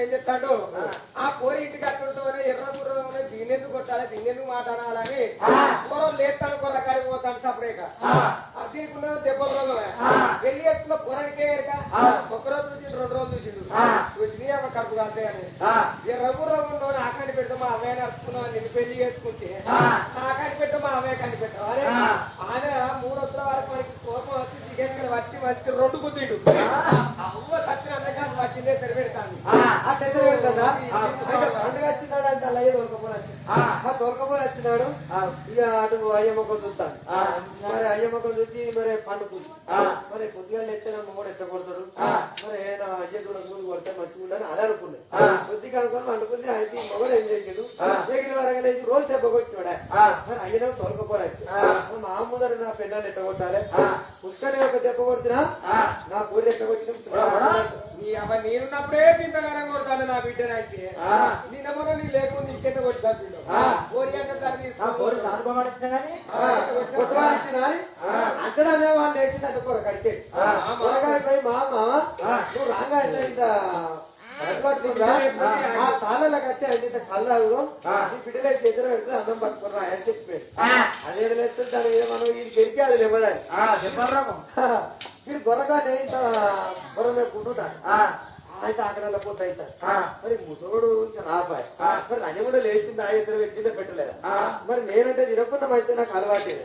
ఏం చెప్తాడు ఆ పోరి ఇంటికి అట్టుంటూనే ఎర్ర గుర్రం దీన్నెందుకు కొట్టాలి దీన్నెందుకు మాట్లాడాలని కూరలు లేస్తాను కొర్ర కాడికి పోతాను సపరేక దీనికి దెబ్బల రోజులు వెళ్ళి ఎత్తులో కూరనికే ఒక రోజు చూసి 2 రోజులు చూసిండు చూసి కడుపు కాదే అని ఎర్ర గుర్రం ఉన్నోని ఆకాన్ని పెట్టు మా అమ్మాయి నడుచుకున్నావు నిన్ను పెళ్లి చేసుకుంటే ఆకాన్ని పెట్టు మా అమ్మాయి కాన్ని పెట్టావు అరే ఆయన 3 వస్తుల వరకు మనకి కోపం వచ్చి చికెన్ వచ్చి 2 గుద్దిండు అవ్వ సత్యం అందకాలు వచ్చిందే సరిపెడతాను పండుగ వచ్చినాడు అంటే అలాగే తోలకపోని వచ్చినాడు ఇక అటు అయ్యమ్మకం చూస్తాను మరి అయ్యమ్మకం చూసి మరి పండుకుంది మరి కొద్దిగా ఎత్తిన కూడా ఎట్ట కొడతాడు మరి అయ్య కూడా ముందు కొడితే మంచిగా ఉండని అలా అనుకున్నాడు కొద్దిగా అనుకుని పండుకుంది అయితే మొగడు ఏం చేసాడు ఎగిరి వరంగా లేచి రోజు దెబ్బ కొట్టినాడు మరి అయ్యనే తోలకపోని వచ్చి మా ముందర నా పిల్లలు ఎట్ట కొట్టాలి పుష్కని ఒక దెబ్బ కొడుతున్నా నా కూడి ఎట్ట కొట్టిన నేనున్నప్పుడే పింతగానే కొడతాను నా బిడ్డనైతే నిన్న నీ లేకుండా ఇంకెంత కొట్టాను అంటనే వాళ్ళు లేచింది అది కూర కడితే పోయి మా నువ్వు రాగా ఇంత తాళలో కట్టి అయితే కళ్ళు బిడ్డలే చేతులు పెడితే అన్నం పట్టుకురా అని చెప్పాడు అదే లేస్తే దాని మనం ఇది గెలికి అది ఇవ్వదని మీరు గొర్రగా ఇంత గొర్రె మీద కుంటుంటాడు అయితే ఆకడాల పోతే అవుతాడు మరి ముసోడు ఇంకా నాపాయి మరి అది కూడా లేచింది ఆ ఇద్దరు పెట్టిందే పెట్టలేదు మరి నేనంటే తినకుండా అయితే నాకు అలవాటు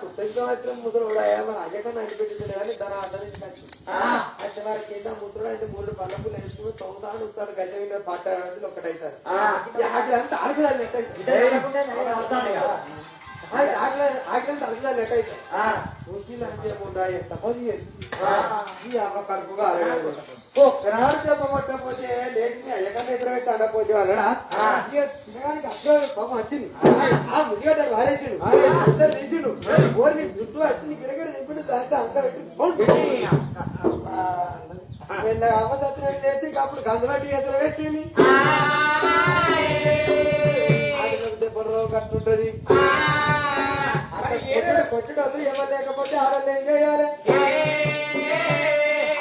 సుట్టంగా మాత్రం ముసలోడు మరి అదే కన్నా అన్ని పెట్టింది కానీ దాని అర్థం అయితే వారి కింద ముసలోడు అయితే 3 పళ్ళకు లేచుకుని తొంగుతాడు వస్తాడు గజ విన్న పాట ఒకటైతారు ఆకలంతా ఆకలి ఆకలంతా అరగదాలు లెక్క అవుతారు చూసిందా ఎంత పని చేసి ఈ అమ్మ కడుపుగా అరగదు ఒక్కనాడు దెబ్బ కొట్టకపోతే లేచి అయ్యకన్నా ఎదురుపెట్టి అనకపోతే వాళ్ళడా తినడానికి అసలు పాపం వచ్చింది ఆ ముడిగడ్డ వారేసిండు అందరు తీసిండు ఓరి జుట్టు వచ్చి గిరగిర దింపుడు దాంట్లో అంతా పెట్టి అమ్మ దత్తు లేచి అప్పుడు గంజలాంటి ఎదురు పెట్టింది దెబ్బలు కట్టుంటది కొట్టడం ఏమో లేకపోతే ఆడలు ఏం చేయాలి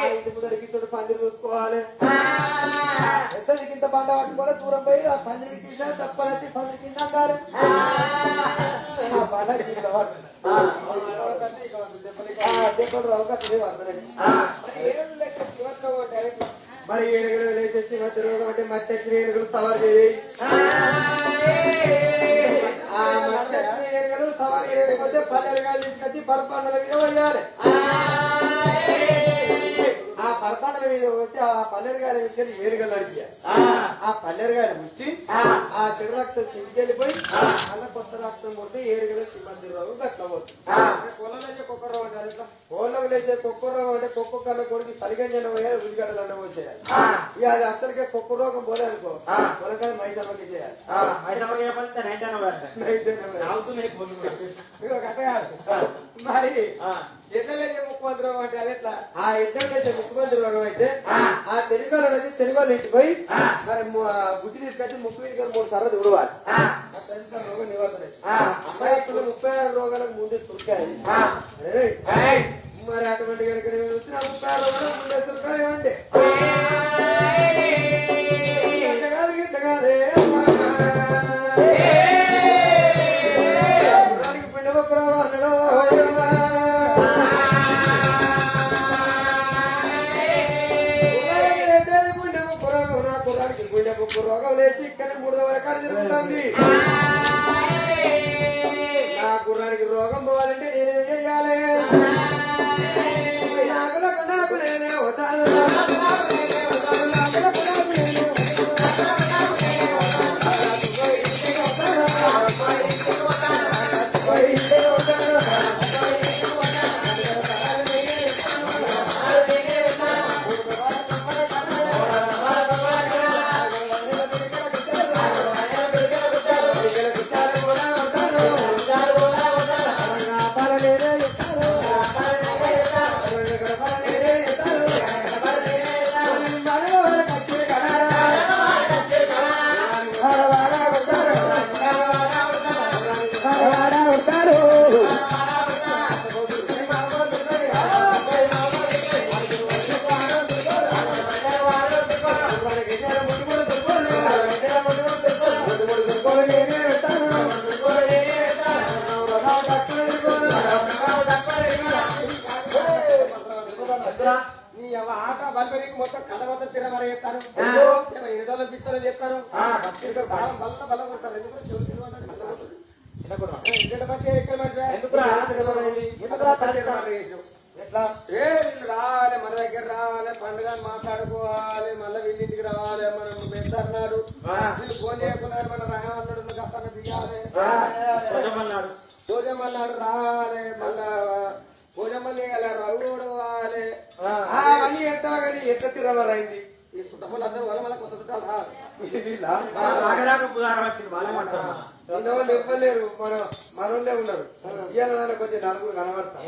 ఆ ఇంటి ముందరికి ఇతడు పందిరి చూసుకోవాలి ఎంత దిగింత బండ పట్టుకోవాలి దూరం పోయి ఆ పందిరి కింద తప్పనచ్చి పందిరి కింద అంటారు ఆ బండ కింద దెబ్బలు రావుకట్లే పడతారండి మరి ఏనుగులు లేచేసి మధ్య రోగం అంటే మధ్య వచ్చిన ఏనుగులు సవారు చేయి ఆ మధ్య వచ్చిన ఏనుగులు సవారు చేయకపోతే పల్లెలుగా తీసుకొచ్చి పరపండల మీద వేయాలి ఆ పరపండల మీద వస్తే ఆ పల్లెలు గారి తీసుకెళ్ళి ఏనుగలు నడిపాలి ఆ పల్లెలు గారి వచ్చి ఆ చెడు రక్తం చింకెళ్ళిపోయి అలా కొత్త రక్తం కొట్టి ఏడుగల మధ్య రోగం కట్టవచ్చు కోళ్ళకు లేచే కుక్క రోగం అంటే కుక్క కన్నా కొడుకు సరిగంజన పోయాలి ఉల్లిగడ్డలు అన్న పోసేయాలి ఇక అది అసలుకే కుక్క రోగం పోలే అనుకో కొనకాయ మైసమ్మకి చేయాలి మరి ఎట్లలేదే ముఖ్యమంత్రి రోగం అంటే అది ఎట్లా ఆ ఎట్లయితే ముఖ్యమంత్రి రోగం అయితే ఆ తెలుగులో అయితే తెలుగులో ఇంటిపోయి మరి బుద్ధి తీసుకొచ్చి ముక్కు వీడికి 3 సార్లు దిగుడువాలి రోగం నివారణ అమ్మాయి 36 రోగాలకు ముందే చురుకాయి మరి అటువంటి కనుక వచ్చిన 36 రోగాలకు ముందే చురుకాలు ఏమంటే గిట్ట కాదే పిండ ఒక్క రోగం అన్నాడు రోగం లేచి ఇక్కడ 3వ రకాలు జరుగుతుంది నా గుర్రానికి రోగం పోవాలంటే నేనేం చెయ్యాలి నాకు నేనే అవుతాను నీ ఆట బల్బరికి మొత్తం కథ మొత్తం తిరమని చెప్తాను ఎదురు పిచ్చలు చెప్తాను బలం బల్ల బలం ఉంటారు రావాలి మన దగ్గర రావాలి పండుగ మాట్లాడుకోవాలి మళ్ళీ వీళ్ళింటికి రావాలి మనం పెద్దన్నారు వీళ్ళు ఫోన్ చేయకున్నారు మన రాయమన్నాడు గప్పన దిగాలి పూజమన్నాడు రావాలి మళ్ళా పూజమల్లి రఘుడు వాలి అవన్నీ ఎత్తావా కానీ ఎత్త తిరవాలైంది ఈ చుట్టపల్లి అందరూ వల్ల మళ్ళీ కొత్త చుట్టాలు వాళ్ళు ఇవ్వలేరు మనోళ్ళే ఉన్నారు ఇవాళ కొద్దిగా నలుగురు కనబడతాం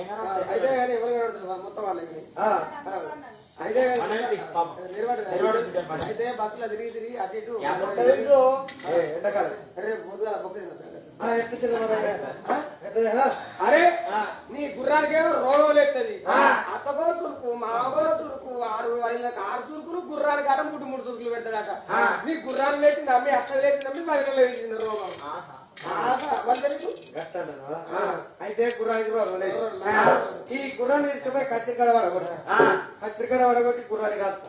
అయితే కానీ ఎవరు మొత్తం వాళ్ళకి అయితే అయితే బస్సులో తిరిగి తిరిగి అటు ఇటు ఎండాకాలం రేపు పొద్దుగా అరే నీ గుర్రానికి రోగం లేస్తుంది అత్తగో చురుకు మావో చురుకు 6 చురుకులు గుర్రానికి ఆట 3 చురుకులు పెడతాడట నీ గుర్రాన్ని లేచింది అమ్మి అక్క లేచింది మహిళలు వేసింది రోగం అయితే గుర్రానికి రోగం లేదు ఈ గుర్రాన్ని తీసుకుపోయి కత్తిరికాడ పడకూడదు కత్తిరికాడ పడగొట్టి గుర్రాన్ని కాస్తా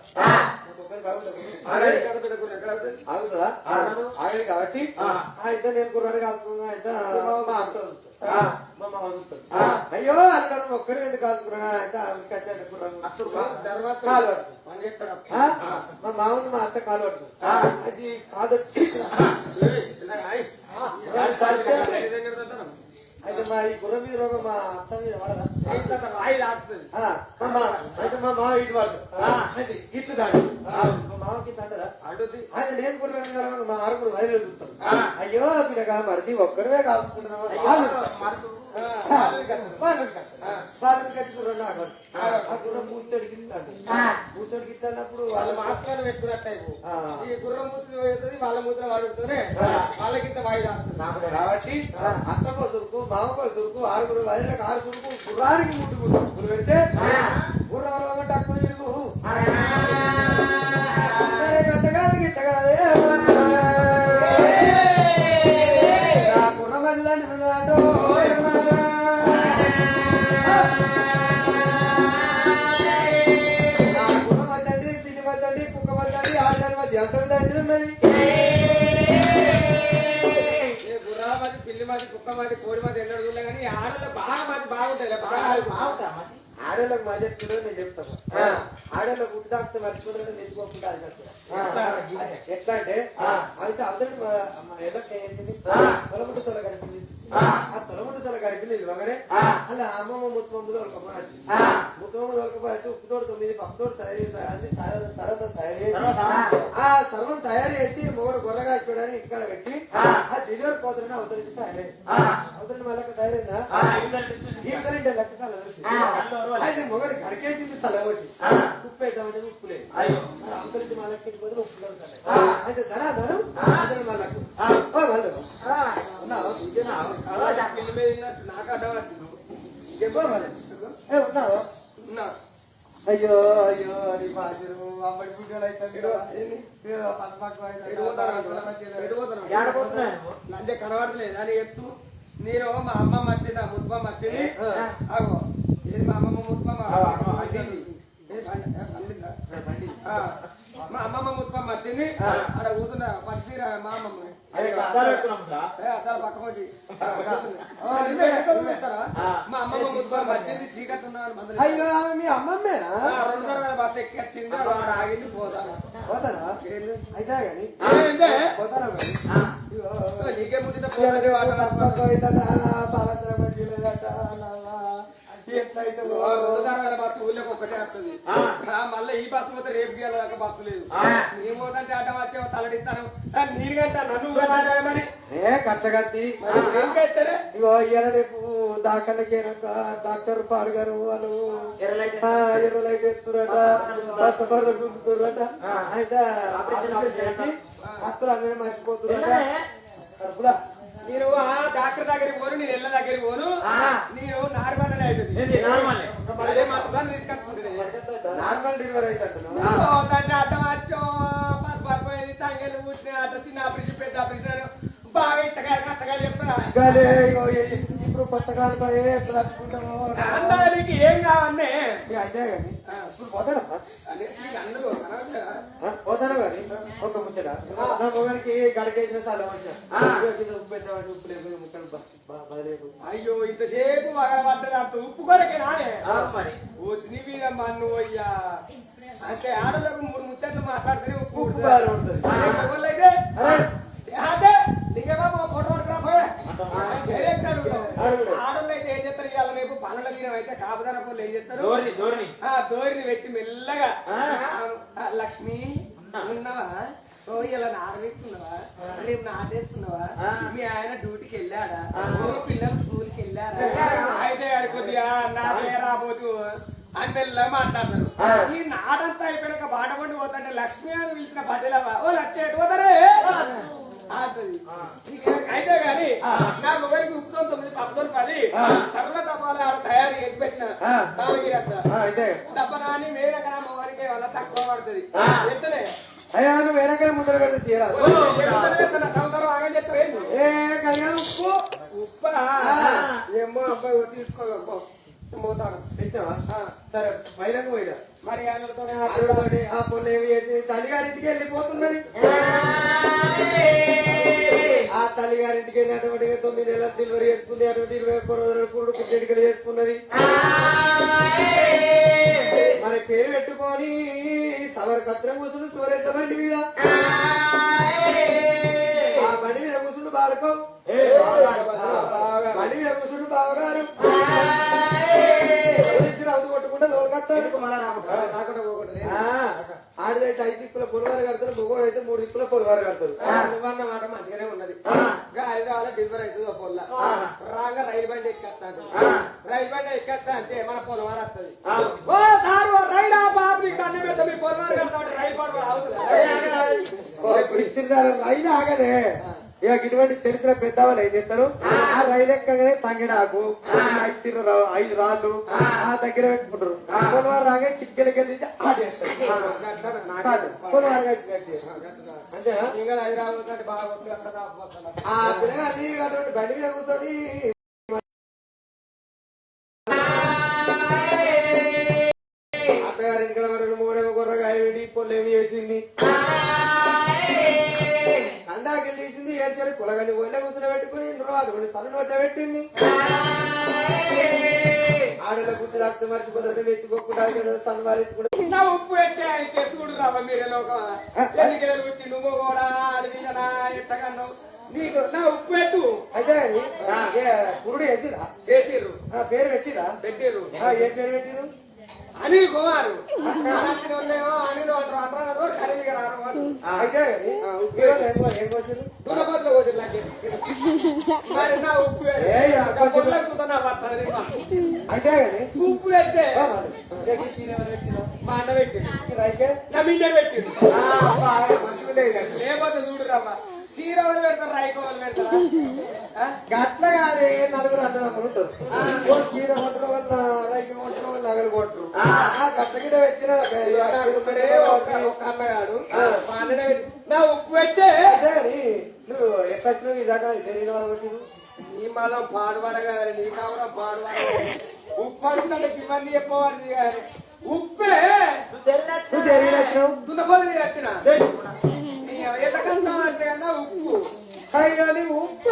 ఆగుతుందా ఆగలి కాబట్టి అయితే నేను గుర్రాన్ని కాల్చుకున్నా అయితే మా మామ చూస్తాడు అయ్యో అక్కడ ఒక్కడే ఎందుకు కాల్చుకున్నా అయితే కాలు మా మామని మా అత్త కాలు పడుతుంది అది కాదు అయితే మా ఈ గుర్రం మీద రోగం మా అత్త మీద పడదా అయితే మా మామ ఇటు పడుతుంది ఇటు దాడి మా మామకి తంటదా అయితే నేను గుర్రం మా ఆరుగురు వైద్యులు చూస్తాను అయ్యో పిల్లగా మరిది ఒక్కడే కాల్చుకుంటున్నాం గుర్రం పూర్తడికిస్తాడు వాళ్ళు మాస్టర్ పెట్టుకున్నట్టు ఈ గుర్రం మూతి అవుతుంది వాళ్ళ మూత్ర వాడుతూనే వాళ్ళకింత వాయిదా కాబట్టి అత్తకో చురుకు మామకో చురుకు ఆరుగురు వైద్యులకు 6 చురుకు గుర్రానికి ముట్టుకుంటారు పెడితే గుర్రం టక్కులు తిరుగు గట్టగాలి గిట్టగాదే గుర్రం అది లాంటి గుర్రం వద్దండి పిల్లి వద్దండి కుక్క వద్దండి ఆడదాని మధ్య ఎంత దండి ఉన్నది గుర్రా మధ్య పిల్లి మధ్య కుక్క మధ్య కోడి మధ్య ఎన్నడూ చూడలే కానీ ఆడలో బాగా మధ్య బాగుంటాయి బాగుంటా ఆడోళ్ళకి మా చెప్తుందో నేను చెప్తాను ఆడోళ్ళకి ఉడ్డాక్తే మర్చిపోతే నేర్చుకోకుండా ఎట్లా అంటే అయితే అందరూ తొలముట్టు తొల కలిపి ఆ తొలముట్టు తొల కలిపి నీళ్ళు వగరే అలా అమ్మమ్మ ముత్తమ్మ దొరకపోయి ముత్తమ్మ దొరకపోతే ఉప్పుతోడు 9 పప్పుతోడు తయారు ఆ సర్వం తయారు చేసి మొగడు గొర్రగా చూడని ఇక్కడ పెట్టి ఆ డెలివరీ పోతున్నా అవతలికి తయారైంది అవతలి మళ్ళీ తయారైందా ఈతలంటే లక్షణాలు అయితే మొగడు కడికేసింది తలగొచ్చి ఉప్పు వేద్దామంటే ఉప్పు లేదు అవతలికి మళ్ళీ బదులు ఉప్పు అయితే ధనం మళ్ళకు అయ్యో అయ్యో అది బాజరు అమ్మడి పుట్టాడు అయితే లంచే కనబడలేదు అని చెప్తూ నేను మా అమ్మమ్మ వచ్చింది ముద్దుమ్మ వచ్చింది అగో ఏది మా అమ్మమ్మ ముద్దుమ్మ మా అమ్మమ్మ ముద్దుమ్మ వచ్చింది అక్కడ కూర్చున్న పక్షి మా అమ్మమ్మ పక్క వచ్చి మా అమ్మమ్మ ముద్దుమ్మ వచ్చింది చీకట్లు అయ్యో మీ అమ్మమ్మేనా 2 బస్సు ఎక్కి వచ్చింది ఆగింది పోతాను పోతారా అయితే కానీ పోతారా నీకే పుట్టిన ఎట్లయితే ఊళ్ళకి ఒక్కటే వస్తుంది మళ్ళీ ఈ బస్సు పోతే రేపు గేళ్ళ బస్సు లేదు నేను పోతుంటే అడ్డం వచ్చే తలడిస్తాను నీరు కంటా నన్ను మరి కట్టగత్తి ఇగో ఇవాళ రేపు దాఖలకి డాక్టర్ పాడు గారు వాళ్ళు ఎర్రలైట్ ఎత్తురట అయితే అత్తలు అందరూ మర్చిపోతున్నట నేను డాక్టర్ దగ్గరికి పోను నేను ఎల్ల దగ్గరికి పోను నేను నార్మల్ నార్మల్ డెలివరీ అయితే అడ్డం వచ్చో పడిపోయింది తంగలు పుట్టిన అడ్డ చిన్న ఆపరేషన్ పెద్ద ఆపరేషన్ బాగా ఇత్తగా కట్టగా చెప్తారా ఇప్పుడు కొత్త కాలు పడే ఎట్లా తట్టుకుంటామో అందరికి ఏం కావన్నే అయితే కానీ ఇప్పుడు పోతానమ్మా పోతాను కానీ ఒక ముచ్చట నా మొగానికి గడకేసిన చాలా వచ్చిన ఉప్పు పెద్దవాడి ఉప్పు లేదు ముక్కలు బదలేదు అయ్యో ఇంతసేపు పడ్డది అంత ఉప్పు కొరకే నానే మరి నీ మీద మన్ను అయ్యా అంటే ఆడలకు 3 ముచ్చట్లు మాట్లాడితే ఉప్పు బాగా ఉంటుంది అయితే అదే లింగబాబు ఫోటో ఆడోళ్ళు అయితే ఏం చేస్తారు ఇవాళ రేపు పనుల దినం అయితే కాపుదార పనులు ఏం చేస్తారు దోరిని పెట్టి మెల్లగా లక్ష్మి ఉన్నావా ఓ ఇలా నాడవేస్తున్నావా రేపు నాటేస్తున్నావా మీ ఆయన డ్యూటీకి వెళ్ళాడా పిల్లలు స్కూల్కి వెళ్ళారా అయితే కొద్దిగా నాటే రాబోతు అని మెల్లగా మాట్లాడతారు ఈ నాటంతా అయిపోయాక బాట పండి పోతుంటే లక్ష్మి అని పిలిచిన పట్టేలావా ఓ లక్ష ఎటు పోతారే అయితే గాని నా మొగరికి ఉప్పుతో 9 పప్పుతో 10 సర్వ డబ్బాలు తయారు చేసి పెట్టిన డబ్బా నాని వేరే నా మొగరికి వల్ల తక్కువ పడుతుంది ఎత్తలే అయ్యా నువ్వు వేరే ముందర పెడితే తీరాలి సంవత్సరం ఆగా చెప్తారు ఉప్పు ఉప్ప ఏమో అబ్బాయి తీసుకో పోతాను తెచ్చావా సరే మైలకు పోయినా మరి ఆ పొల్లు ఏమి చేసి తల్లిగారింటికి వెళ్ళిపోతున్నది ఆ తల్లిగారింటికి వెళ్ళినటువంటి 9 నెలలు డెలివరీ చేసుకుంది అటువంటి 21 రోజులు పురుడు పుట్టెడికలు చేసుకున్నది మరి పేరు పెట్టుకొని సవర్ కత్రం కూర్చుని సూర్యంత బండి మీద ఆ బండి మీద కూర్చుండు బాడుకో బండి మీద కూర్చుండు బావగారు రౌదు కొట్టుకుంటే దోరకత్తారు ఆడదైతే 5 దిక్కుల పొలవారు కడతారు మొగోడు అయితే 3 దిక్కుల పొలవారు కడతారు నువ్వన్న మాట మంచిగానే ఉన్నది హైదరాబాద్ డిఫర్ అవుతుంది పొల్ల రాగా రైలు బండి ఎక్కేస్తాడు రైలు బండి ఎక్కేస్తా అంటే మన పొలవారు వస్తుంది ఓ సార్ రైడా బాబు అన్ని పెద్ద మీ పొలవారు కడతాడు రైలు బండి రైలు ఆగదే ఇక ఇటువంటి చరిత్ర పెద్దవాళ్ళు ఏం చేస్తారు ఆ రైలు ఎక్కగానే తంగిడాకు 5 రాళ్ళు ఆ దగ్గర పెట్టుకుంటారు పొలవారు రాగా కిటికీలకి పొలవారు అంతేనా హైదరాబాద్ బాగా అటువంటి బండి మీద కూర్చొని అత్తగారి ఇంట్లో 3 గొర్రగా పొల్లేమి చేసింది అందాకెళ్ళి తీసింది ఏడ్చాడు కులగని ఒళ్ళ కూర్చుని పెట్టుకుని అటువంటి తల నోట పెట్టింది ఆడల గుర్తు దాకా మర్చిపోతుంటే నెచ్చుకోకుండా సన్మారించుకుంటా ఉప్పు పెట్టే చేసుకుంటు రావా మీరే వచ్చి నువ్వు కూడా ఎట్టగన్నావు నీకు నా ఉప్పు పెట్టు అయితే పురుడు వేసిరా చేసిర్రు పేరు పెట్టిరా పెట్టిర్రు ఏ పేరు పెట్టిరు అనిల్ కుమార్ అనిల్ అంటారు కలిగి రారు అయితే ఏం కోసారు తులపతిలో కోసారు మరి నా ఉప్పు అయితే ఉప్పు పెట్టే మా అన్న పెట్టిండు నా బిడ్డ పెట్టిండు లేకపోతే చూడు రమ్మా చీర వాళ్ళు పెడతారు రైకు వాళ్ళు పెడతారు గట్ల కాదే 4 అన్నదమ్ములు ఉంటారు చీర కొట్టడం వల్ల రైకి కొట్టడం వల్ల నగలు కొట్టరు గట్ల కింద పెట్టిన ఒక అన్నగాడు మా అన్ననే పెట్టి నా ఉప్పు పెట్టే నువ్వు ఎక్కడ ఇదాకా ఇదే కొట్టి నీ మనం పాడుపడగా నీ కావడం పాడుపడ ఉప్పు అంటే ఇవన్నీ చెప్పవాలి కానీ ఉప్పే దున్నపోయి వచ్చిన ఎంతకంతా అంటే కన్నా ఉప్పు ఉప్ప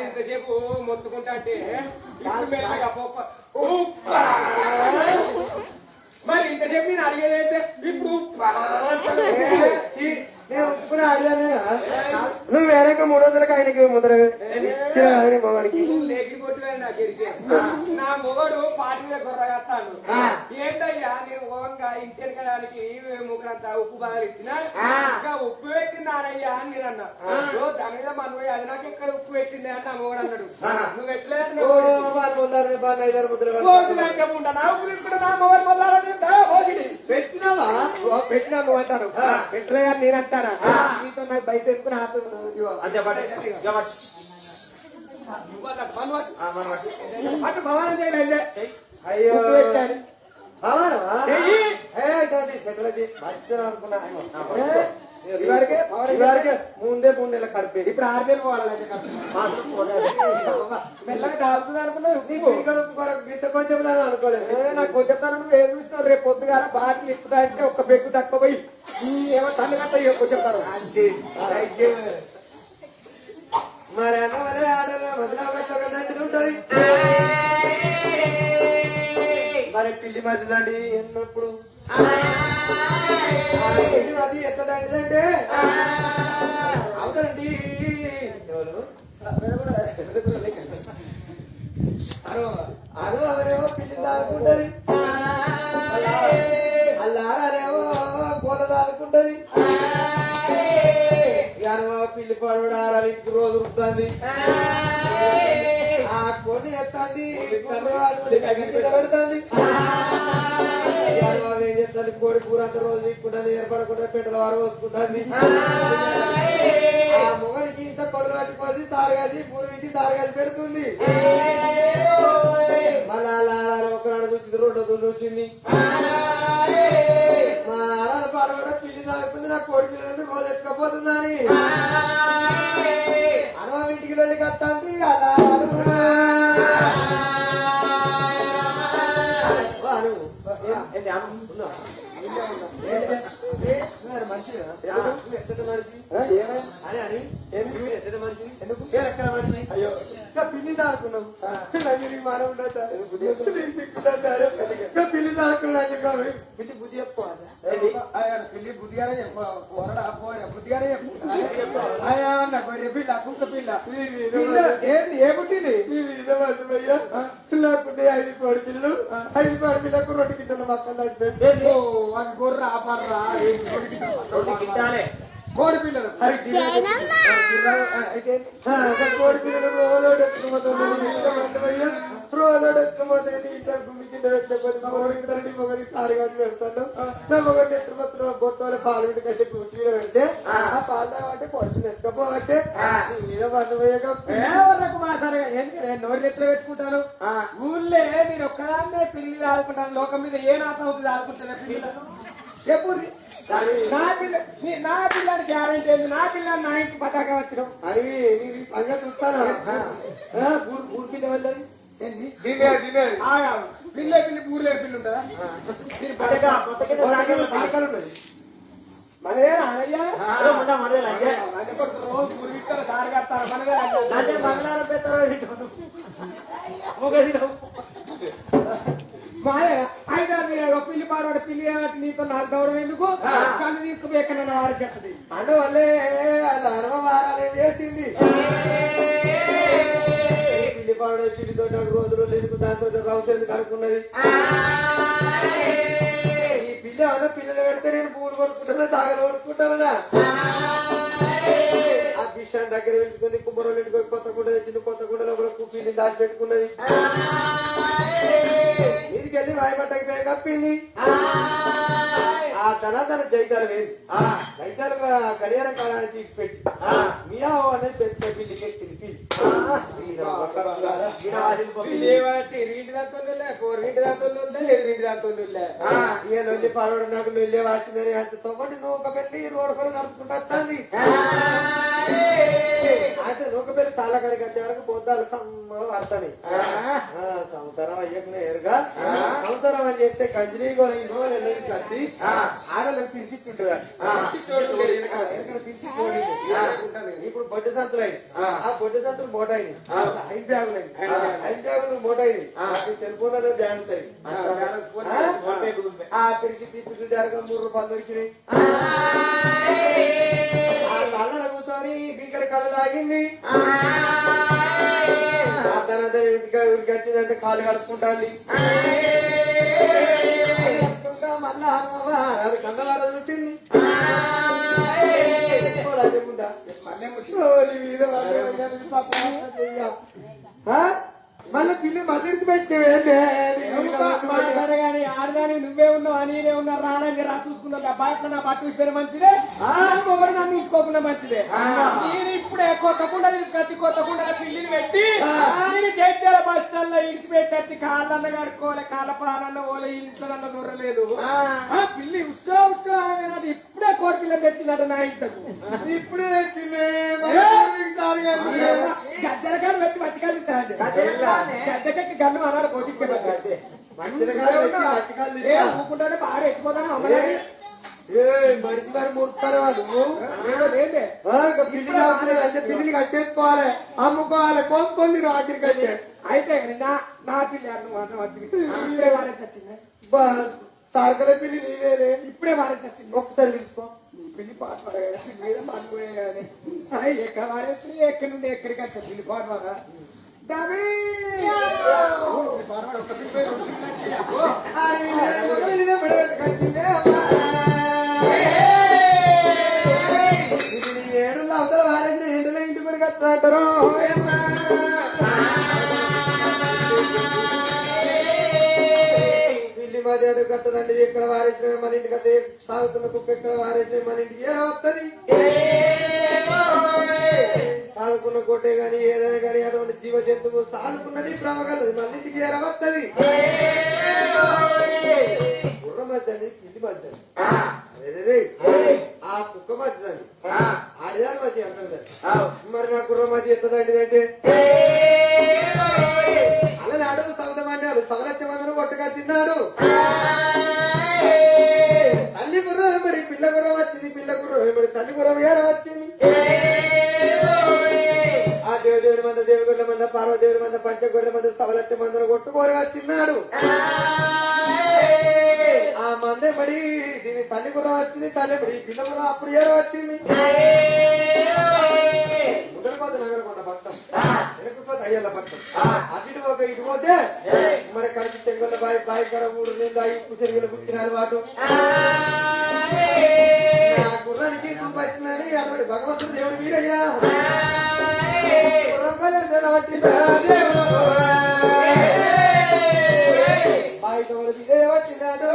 ఇంతసేపు మొత్తుకుంటా అంటే ఉప్ప మరి ఇంతసేపు నేను అడిగేదైతే ఇప్పుడు ఉప్ప నేను ఉప్పుకుని అడిగానే నువ్వు వేరే 300కి ఆయనకి ముద్ర మొగాడికి లేకపోతే నా మొగడు పాటి మీద గొర్రగస్తాను ఏంటయ్యా నేను ఓంగా ఇంచెనకడానికి ముగ్గురంతా ఉప్పు బాగా ఇచ్చిన ఇంకా ఉప్పు పెట్టిందానయ్యా అని నేను అన్నా దాని మీద మనం అది నాకు ఎక్కడ ఉప్పు పెట్టింది అంటే నా మొగడు అన్నాడు నువ్వు ఎట్లా పెట్టినావా పెట్టినా నువ్వు అంటాను పెట్టలే నేను అంటానా నీతో నాకు బయట ఎక్కువ అటు భవానం చేయలేదు అయ్యో భవానం పెట్టలేదు అనుకున్నా ఇవరకే ఇవరకే ముందే 3 నెలల కడిపేది ఇప్పుడు 6 నెలలు పోవాలంటే మాత్రం పోలేదు. మెల్లగా తాగుతుంది అనుకున్నా నీకు ఇక్కడ ఇంత కొంచెం దాని అనుకోలేదు. నాకు కొంచెం నువ్వు ఏం చూసినావు రేపు పొద్దుగాల బాటిల్ ఇప్పుదా అంటే ఒక్క బెగ్గు తక్కువ పోయి ఏమో తల్లి కట్ట కొంచెం మరి అన్న వలే ఆడలో మొదలవగట్ల కదండి ఉంటది. మరి పిల్లి మధ్యదండి ఎన్నప్పుడు పిల్లి మధ్య ఎట్లా దండిదంటే అవుతండి అను అవరేమో పిల్లి దాదుకుంటది, అల్లారేమో కూర దాదుకుంటది. పిల్లి పడుడు ఆరాలికి రోజు ఉడుతుంది. ఆ కొన్ని ఎత్తండి పెడుతుంది. ఏం చెప్తుంది కోడి కూర అంత రోజు తీసుకుంటుంది, ఏర్పడకుండా పెట్టల వారు పోసుకుంటుంది. ఆ మొగనికి ఇంత కొడలు పట్టుకోసి సారగాసి పూర్వీకి సారగాసి పెడుతుంది. మళ్ళా అలా ఒకనాడు చూసింది, రెండో చూసింది. మా ఆరాల పాట కూడా పిల్లి సాగుతుంది, నా కోడి పిల్లలు రోజు ఎత్తుకపోతుందని అనుభవం ఇంటికి వెళ్ళి కత్తాంది. అలా పిల్లి దాడుకున్నాం మనం పిల్లి దాడుకున్నా పిల్లి బుద్ధి చెప్పుకోవాలి. పిల్లి బుద్ధిగానే బుద్ధిగానే పిల్ల కుక్క పిల్ల ఏంది ఏ పుట్టింది లేకుంటే 5 కోడి పిల్లలు 5 కోడి పిల్లకు 2 గిట్టలు మక్కలు అది గొర్రె ఆపర్రా కోడి పిల్లలు కోడి పిల్లలు రోజోడు ఎత్తుకుపోతుంది ఇంట్లో భూమి కింద పెట్టకపోతే మొగలి సారిగా పెడతాను. నా మొగలి ఎత్తుపత్రం బొట్టోలు పాలు పెట్టి కూర్చుని పెడితే ఆ పాలు తాగబట్టే పొడుచుని ఎత్తుకపోబట్టే మీద పండు పోయాక నోరు ఎట్లా పెట్టుకుంటాను. ఊళ్ళే నేను ఒక్కదాన్నే పిల్లలు ఆడుకుంటాను. లోకం మీద ఏ నాశం అవుతుంది ఆడుకుంటాను పిల్లలను చెప్పు. నా పిల్లని గ్యారెంటీ ఏంది? నా పిల్లని నా ఇంటికి పటాకా వచ్చినాం అని పంగా చూస్తాను. ఊరు పిల్ల వెళ్ళదు పిల్ల పిల్లి ఊర్లే పిల్లి ఉంటుందా? మనదే రోజు ఊరి సార్ కడతారు మనదే మంగళవారం పెడతారు ఐదారు పిల్లి పాడవాడు పిల్లి నీతో నాకు గౌరవం ఎందుకు కళ్ళు తీసుకుపోయకన్నా వారు చెప్పది అంటే వాళ్ళే వాళ్ళ 60 వారాలు ఏం చేసింది. పిల్లి పాడు పిల్లితో రోజులు లేదు దాంతో రౌసేది కనుక్కున్నది. ఈ పిల్ల అన్న పిల్లలు పెడితే నేను పూలు కొనుక్కుంటానా దాగలు కొనుక్కుంటానా. ఆ విషయాన్ని దగ్గర పెంచుకుంది. కుమ్మరోళ్ళు ఇంటికి కొత్త కుండ తెచ్చింది. కొత్త కుండలో కూడా పిల్లి దాచి పెట్టుకున్నది. మీదికి వెళ్ళి వాయిపట్టకి పేరు కప్పింది. ఆ తన జైతాలు వేసి జైతాలు గడియారం కాలాన్ని తీసి పెట్టి మియా అనేది పెట్టి పిల్లికి ఎక్కింది. పిల్లి పడవడం నాకు వెళ్ళే వాసిందని అంతతో పాటు నూక పెళ్లి రోడ్డు పని నడుచుకుంటూ వస్తుంది. అయితే నూక పెళ్లి తాళ్ళ కడికి వచ్చే వరకు బొద్దాలు పడతాయి. సంవత్సరం అయ్యకునే ఎరుగా సంవత్సరం అని చెప్తే కంజినీ కట్టి ఆడలకు పిలిచిట్టుంటారు. ఇప్పుడు బొడ్డు సంతులు అయింది. ఆ బొడ్డు సంతులు మోటాయి 5 బ్యాగులు అయింది. 5 బ్యాగులు మోటాయి సెల్ ఫోన్ డ్యాన్స్ అయ్యి ఆ పిలిచి తిప్పి జరగ 3 రూపాయలు దొరికినాయి. ఆ కళ్ళ కూర్చొని ఇక్కడ కళ్ళ లాగింది. ఊరికి వచ్చిందంటే కాలు కడుపుకుంటుంది. మళ్ళా అది కండలార చూసింది. మళ్ళీ పిల్లి మళ్ళీ పెట్టే కానీ నువ్వే ఉన్నావు నేనే ఉన్నా రానంగా రా చూసుకున్నా బాగా నా బట్టు ఇచ్చిపోయిన మంచిదే ఒకరు నన్ను ఉంచుకోకుండా మంచిదే నేను ఇప్పుడే కొత్తకుండా తీసుకొచ్చి కొత్తకుండా పిల్లిని పెట్టి నేను జైత్యాల బస్ స్టాండ్ లో ఇచ్చి పెట్టి కాళ్ళన్న కడుక్కోవాలి కాళ్ళ ప్రాణాన్న ఓలే ఇంట్లో నన్ను దొరలేదు పిల్లి ఉత్సవం ఇప్పుడే కోరికలు తెచ్చినట్టు నా ఇంటకు ఇప్పుడే గద్దెరకాయలు పెట్టి మట్టికాయలు గద్దెకి గన్ను అన్నారు పోషించుకెళ్ళి ఊకుంటానే బాగా ఎక్కిపోతాను అమ్మలేదు మడిచి మరి ముడతారు వాళ్ళు పిల్లిని కట్టేసుకోవాలి అమ్ముకోవాలి కోసుకొని ఆఖరికి అయితే అయితే నా పిల్లి మాత్రం వచ్చింది సార్కల పిల్లి నీవేరే ఇప్పుడే వారేసి వచ్చింది ఒకసారి పిలుచుకో పిల్లి పాట మీద మాట్లాడే ఎక్కడ వారేసి ఎక్కడి నుండి ఎక్కడికి వచ్చా పిల్లి పాట వారా ఏడులో అవతల వారేసిన ఏడులో ఇంటి కొరకు వస్తాడు పిల్లి మధ్యాడు కట్టదండి ఎక్కడ వారేసిన మన ఇంటికి వస్తే సాగుతున్న కుక్క ఎక్కడ వారేసిన మన ఇంటికి ఏ వస్తుంది సాదుకున్న కోటే గాని ఏదైనా గాని అటువంటి జీవ జంతువు సాదుకున్నది భ్రమగలదు మన ఇంటికి ఏర వస్తుంది గుర్ర మధ్యండి పిల్లి మధ్యండి అదే ఆ కుక్క మధ్యదండి ఆడిదాని మధ్య అంటుంది మరి నా గుర్ర మధ్య ఎంతదండి అంటే అలా అడుగు సౌదమండి అది సవలచ్చ మందరు కొట్టగా తిన్నాడు తల్లి గుర్రం వెంబడి పిల్ల గుర్రం వచ్చింది పిల్ల గుర్రం వెంబడి తల్లి గుర్రం ఏడ వచ్చింది ఆ దేవదేవుడి మంద దేవగొర్రెల మంద పార్వదేవుడి మంద పంచగొర్రెల మంద సవలచ్చ మందరు కొట్టుకోరి వచ్చిన్నాడు ఆ మందే పడి దీని తల్లి గుర్రం వచ్చింది తల్లి పడి పిల్ల గుర్రం అప్పుడు ఏరో వచ్చింది ముందరకోతే నగరకొండ పట్టం వెనకపోతే అయ్యల పట్టం అటు ఒక ఇటు పోతే మరి కలిసి తెంగొల్ల బాయి కడ మూడు నీళ్ళు అయి కుసరిగలు పుట్టిన అలవాటు నా గుర్రానికి వచ్చిందని అటువంటి భగవంతుడు దేవుడు మీరయ్యా బాయి తోడు మీరే వచ్చినాడు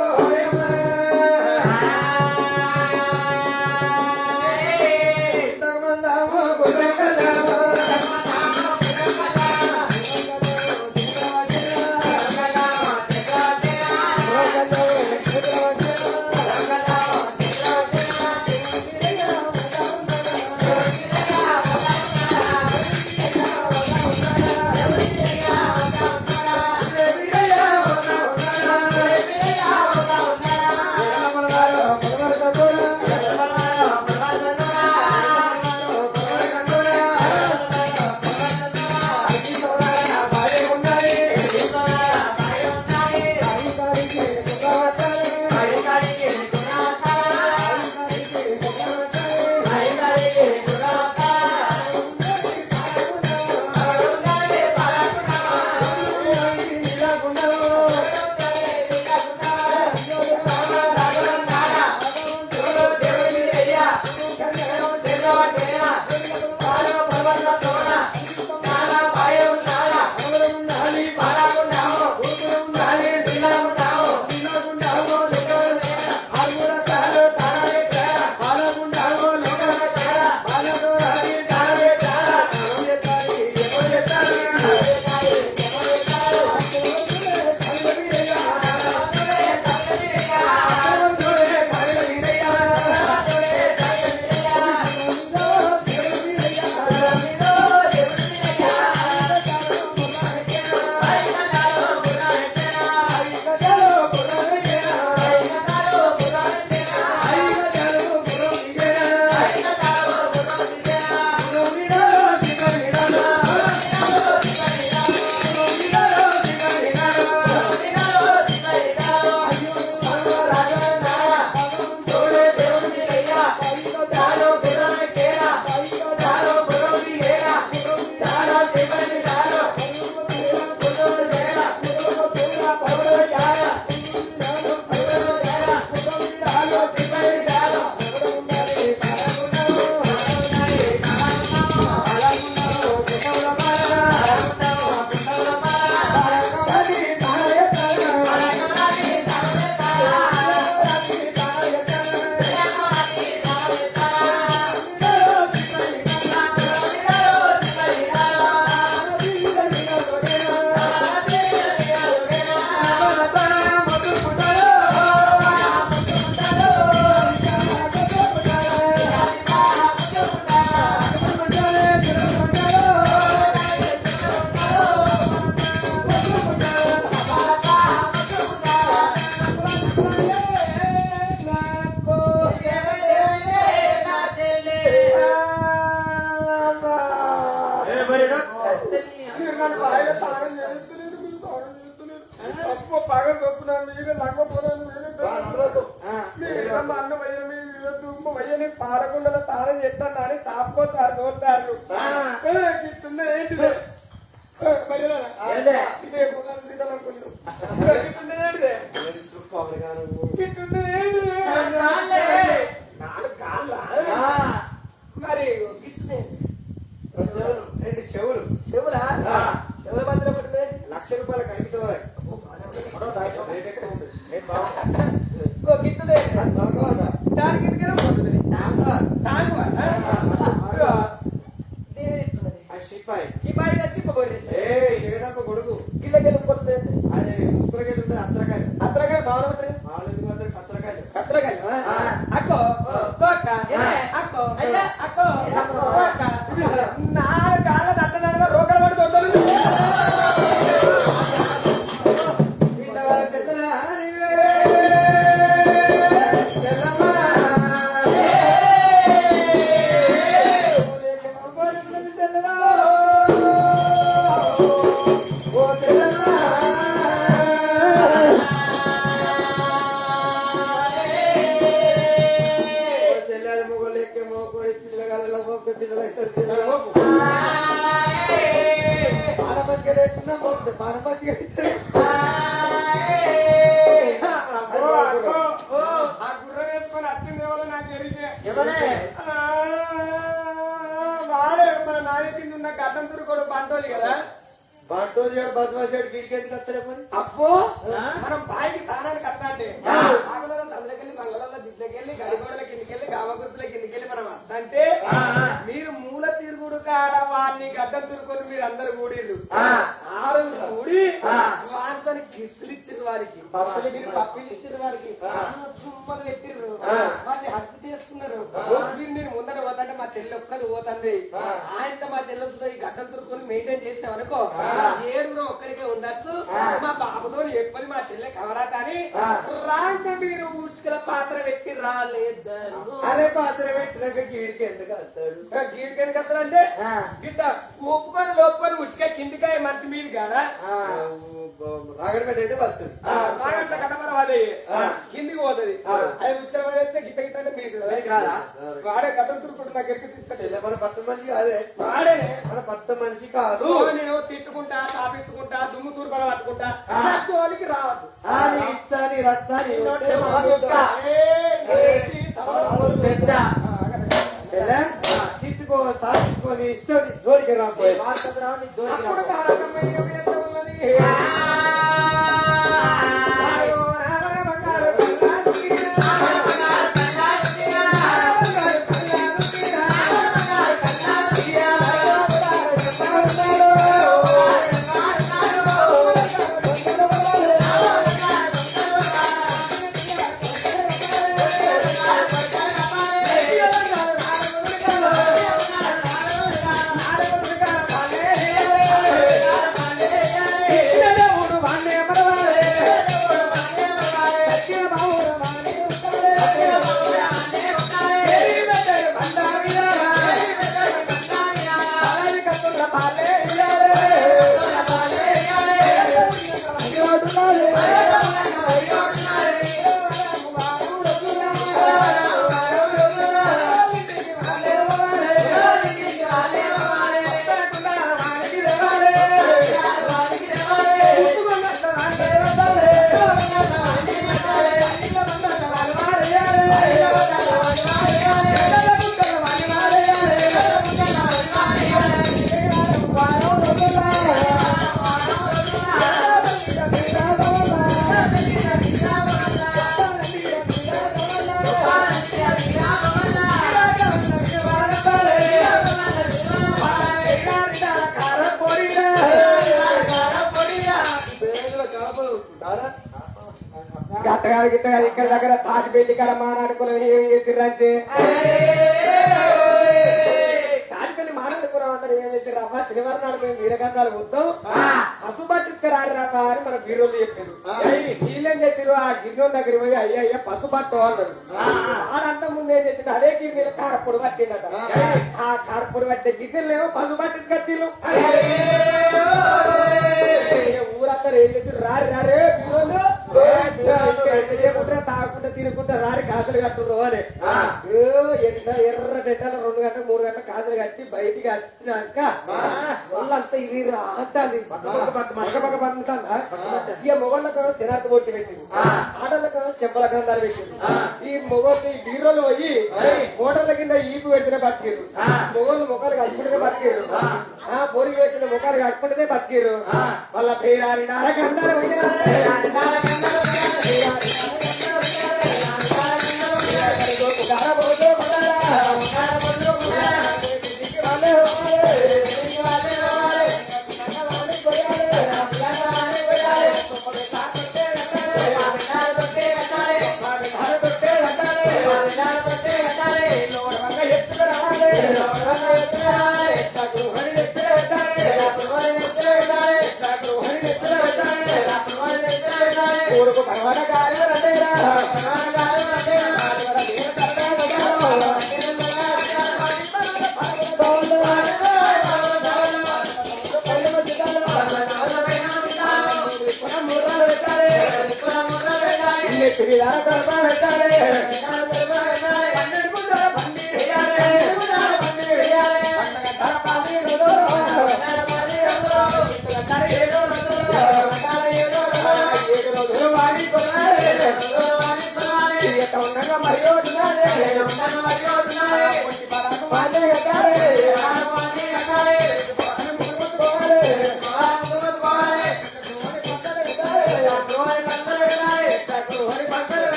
నా మీద లంగపోదాను మీద అన్న వయ్య మీద దుమ్ము వయ్యని పారకుండా తారం చేస్తాను అని తాపుకోతారు తోలుతారు గిట్టుందా ఏంటిదే ఇదే మరి రెండు చెవులు చెవులా చెవుల మధ్యలో పడుతుంది ₹1,00,000 కలిగితే గిట్టుదే దానికి ఇంటికే పోతుంది చిపాయి చిప్పబడి కొడుకు గిల్లకెళ్ళి పోతుంది అది ముప్పటికెళ్ళి ఉంటుంది అత్తరకాయలు అత్తరకాయ బాగుంటుంది కత్తరకాయలు కత్తరకాయలు అక్కో అక్క అక్కో అక్కో నా కాళ్ళ నట్టనడగా రోగాలు పడుతుంది అప్పో మనం బాయికి తానానికి అత్తంటే తండ్రికెళ్ళి మంగళంలో దిట్లకెళ్ళి గడిగోడల కిందికెళ్ళి గామగుర్తుల కిందికెళ్ళి మనం అత్తంటే మీరు మూల తిరుగుడు కాడ వాడిని గడ్డం తిరుగుకొని మీరు అందరు కూడిర్రు ఆరు కూడి వారితో గిఫ్ట్లు ఇచ్చారు వారికి మీరు పప్పులు ఇచ్చారు వారికి చుమ్మలు పెట్టిర్రు వాళ్ళని హత్య చేసుకున్నారు మీరు నేను ముందర పోతాంటే మా చెల్లి ఒక్కది పోతుంది ఆయనతో మా చెల్లి వస్తుంది ఈ గడ్డం తిరుగుకొని మెయింటైన్ చేస్తాం అనుకో ఏడుగురు ఒక్కరికే ఉండొచ్చు మా బాబుతో ఎప్పటి మా చెల్లె కవరాటని రాక మీరు ఉసుకల పాత్ర పెట్టి రాలేదు అరే పాత్ర పెట్టినాక గీడికి ఎందుకు వస్తాడు గీడికి ఎందుకు వస్తాడంటే గిట్ట ఒప్పుకొని లోపుకొని ఉసుక కిందికాయ మనిషి మీద కాదా రాగడపెట్టి అయితే వస్తుంది రాగట్ల కట్టమని అదే కిందికి పోతుంది అది ఉసుక పడేస్తే గిట్ట గిట్ట అంటే మీరు వాడే గడ్డం తురుకుంటు నాకు ఎక్కి తీసుకెళ్ళి మన పత్త మనిషి కాదే వాడే మన పత్త మనిషి కాదు నేను తిట్టుకుంటా తాపించుకుంటా దుమ్ము తూర్పల పట్టుకుంటా జోలికి రావద్దు ఇచ్చాని రస్తాని తిట్టుకో సాధించుకొని ఇష్టం జోలికి రాబోయే ఇక్కడ దగ్గర తాటిపల్లి కాడ మానాడుకున్నాం ఏం చేసిర్రంటే తాటిపల్లి మానాడుకున్నాం అందరూ ఏం చేసిర్రు అమ్మ శనివారం నాడుకుని వీరగంధాలు వద్దాం పసు పట్టుకురాడు రాక అని మన వీరులు చెప్పారు వీళ్ళేం చేసారు ఆ గిన్నె దగ్గర పోయి అయ్యా పసు పట్టు అన్నారు ఆడంత ముందు ఏం చేసిండు అదే గిన్నెలు కారపొడి పట్టిందట ఆ కారపొడి పట్టే గిన్నెలేమో పసు పట్టుకొచ్చిళ్ళు ఊరందరూ ఏం చేసారు రారే వీరులు కాసులు కట్టు అని ఎర్ర పెట్టాల 2 గంటలు 3 గంటలు కాసులు కట్టి బయటికి వచ్చినాక వాళ్ళంతా ఇది రాటాలి ఇక మొగళ్ళకు శనార్థ బొట్టి పెట్టింది ఆటలకు చెంపల గ్రంథాలు పెట్టింది ఈ మొగోళ్ళు హీరోలు పోయి మోటార్ల కింద ఈపు పెట్టిన బతికిరు మొగోళ్ళు ముఖాలు కట్టుకుంటే బతికిరు పొరిగి పెట్టిన ముఖాలు కట్టుకుంటే బతికిరు వాళ్ళ పేరారి నారకందరూ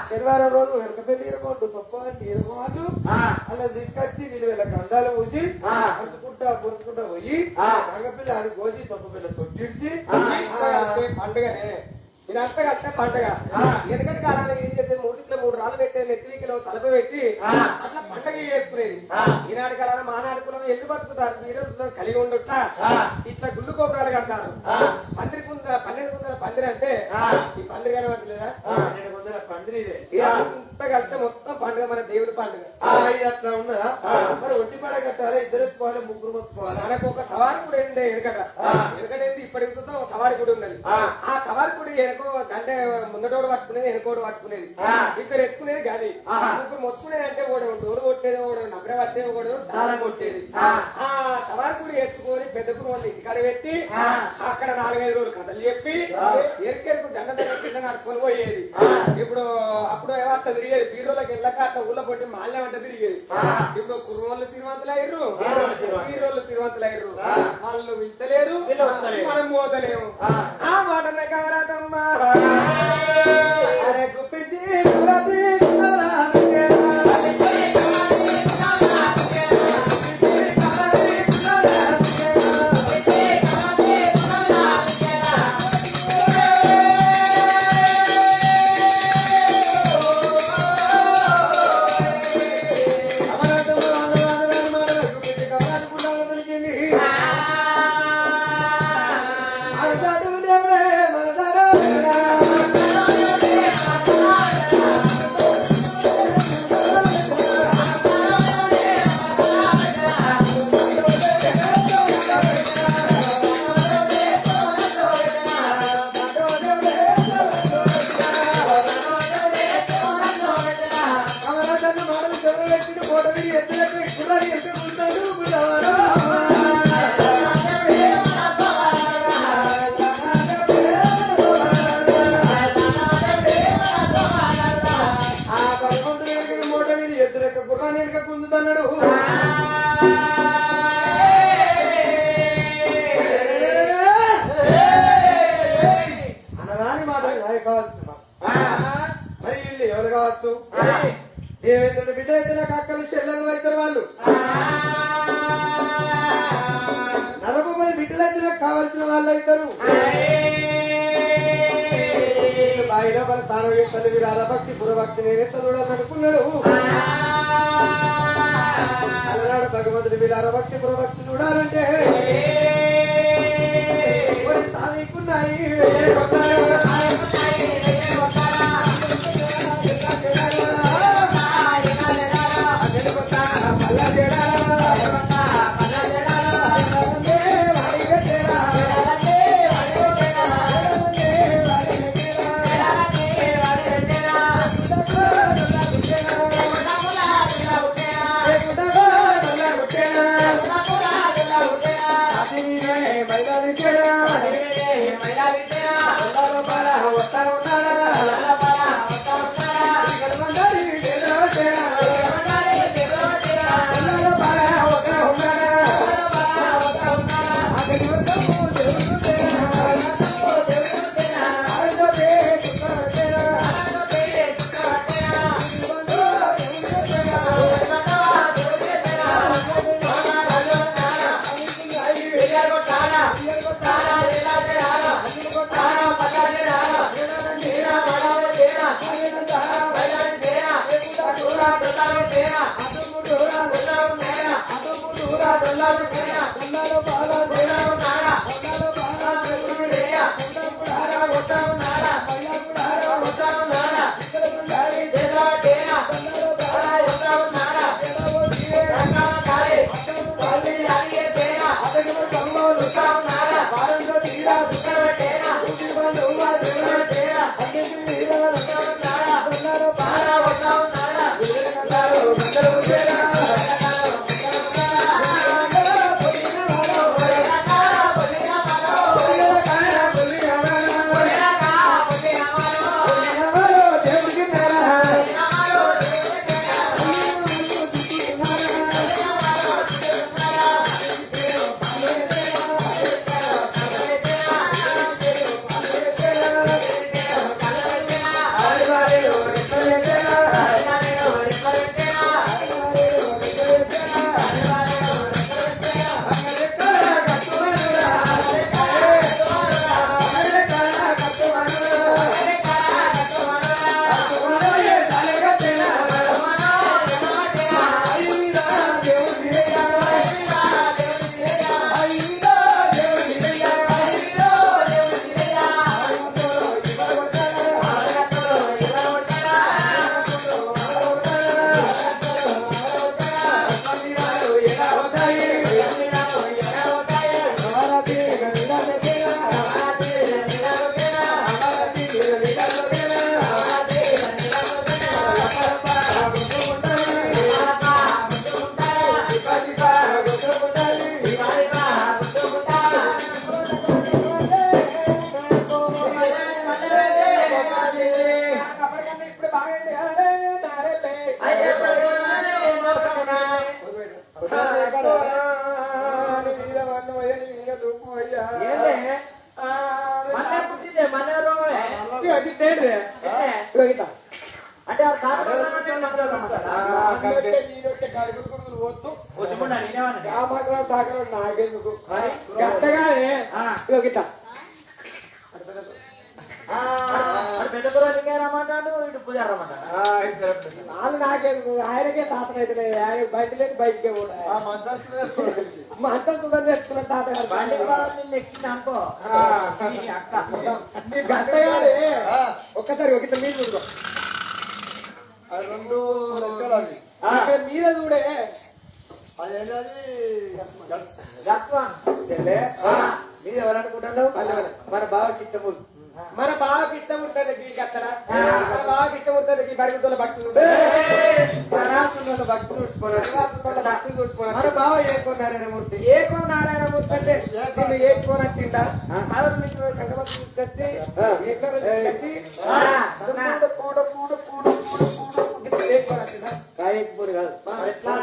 శనివారం రోజు వెనకపల్లి ఇరగొట్టు సొప్పగట్టి ఇరగొట్టు అలా తీసుకొచ్చి నేను వీళ్ళ కందాలు పూసి పురుచుకుంటా పోయి రంగపిల్ల అని కోసి సొప్ప పిల్ల తొట్టిడిచి పండుగనే ఇదంతా కట్ట పండుగ ఎందుకంటే కాలాలు ఏం చేసేది 3 రాళ్ళు పెట్టే నెత్తిలో తలప పెట్టి అట్లా పండుగ చేసుకునేది ఈనాడు కాలాన మానాడు కులం ఎందుకు బతుకుతారు మీరు కలిగి ఉండుట ఇట్లా గుళ్ళు గోపురాలు కడతారు 12 కుందల పందిరి అంటే ఈ పందిరి కానీ వంటలేదా 12 కుందల పందిరి అంతా కలిస్తే మొత్తం పండుగ మన దేవుడి పండుగ అట్లా ఉన్నదా మరి ఒంటి పడ కట్టాలి 2 ఎత్తుకోవాలి 3 మొత్తుకోవాలి మనకు ఒక సవారి కూడా ఏంటి ఎనకట ఇప్పటికి చూద్దాం సవారి కూడా ఉన్నది ఆ సవారి కూడా ఎనకో దండే ముందటోడు పట్టుకునేది వెనకోడు పట్టుకునేది ఇద్దరు ఎత్తుకునేది గాలి ముగ్గురు మొత్తుకునేది అంటే ఓడు డోరు కొట్టేది ఓడు నబ్బర వచ్చేది ఓడు దానం కొట్టేది ఆ సవారి కూడా ఎత్తుకొని పెద్ద వాళ్ళు ఇంటికాడ పెట్టి అక్కడ 4-5 రోజులు కథలు చెప్పి ఎరుకెరుకు దండ కింద నడుకొని పోయేది ఇప్పుడు అప్పుడు ఏమంట తిరిగేది బీరోళ్ళకి వెళ్ళక అట్లా ఊళ్ళో కొట్టి మాల్యం అంటే తిరిగేది ఇప్పుడు కుర్రోళ్ళు శ్రీమంతులయ్యారు బీరోళ్ళు శ్రీమంతులయ్యారు వాళ్ళు వింటలేరు మనం మోతలేము ఆ మాట కవరాటమ్మా గుప్పించి దేవుడా ఆయనకు కావలసిన వాళ్ళు అవుతారు బాయిలో వాళ్ళ తాను ఎత్తలు వీరాల భక్తి పురభక్తి నేనెత్త చూడాలనుకున్నాడు అలనాడు భగవంతుడు వీరాల భక్తి పురభక్తి చూడాలంటే సాధికున్నాయి ఆయనకే తాత అయితే బయట లేదు బయటకే మా అంతా సుధర్ చేసుకున్న తాత అనుకో గట్టగానే ఒక్కసారి ఒక మీరు చూసుకో మీద చూడే మీరు ఎవరనుకుంటున్నావు మన బాగా చిత్తమూరు మన బాగా ఇష్టం ఉంటుంది అక్కడ మన బాగా ఇష్టం ఉంటుంది బరుగుతుల భక్తులు భక్తులు మన బావ ఏకోనారాయణమూర్తి ఏకోనారాయణమూర్తి అంటే నిన్ను ఏకోనొచ్చిందా కాయకూరు కాదు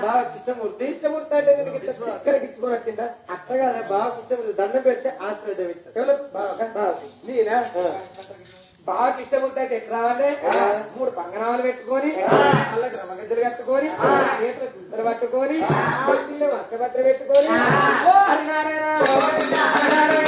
బాగా కృష్ణమూర్తి ఇష్టమూర్తి అంటే ఇక్కడికి ఇచ్చుకొని వచ్చిందా అట్ట కాదు బాగా కృష్ణమూర్తి దండం పెడితే ఆశ్రయిస్తాను నేనా బాగా ఇష్టమూర్తి అంటే ఎట్లా రావాలి 3 పంగనాలు పెట్టుకొని వాళ్ళకి రమగద్దలు కట్టుకొని చేతులు గుంతలు పట్టుకొని వర్షపత్ర పెట్టుకొని హరినారాయణ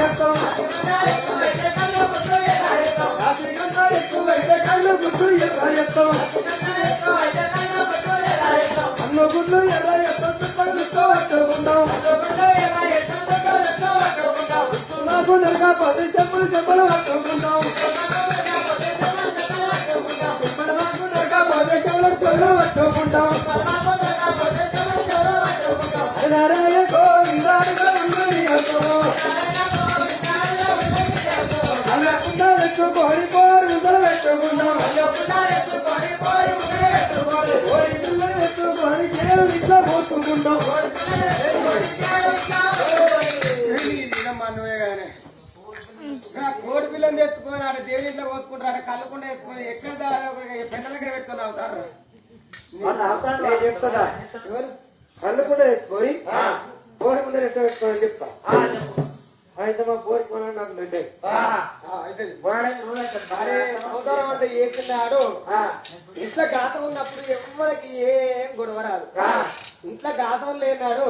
ఎత్తం కళ్ళు గుడ్డు ఎర్ర ఎత్తం అన్ను గుడ్లు ఎర్ర ఎత్తం పట్టుకుంటాం నాకు నరగా 10 చెప్పులు పట్టుకుంటాం పట్టుకుంటాం పెట్టుకొని పోరు ముద్దలు పెట్టుకుంటాం పెట్టుకొని ఇట్లా పోసుకుంటాం కోడి పిల్లని తెచ్చుకొని ఆడ దేవుని ఇంట్లో పోసుకుంటారు కళ్ళకుండా వేసుకొని ఎక్కడ పెద్ద దగ్గర పెట్టుకొని అవుతారు చెప్తా కళ్ళు కూడా వేసుకొని కోడి ముందర ఎట్లా పెట్టుకోని చెప్తా అయితే మా కోరి కొనాలి నాకు రెండే అవతారం అంటే ఏకున్నాడు ఇంట్లో గాతం ఉన్నప్పుడు ఎవరికి ఏం గొడవ రాదు ఇంట్లో గాతం లేనాడు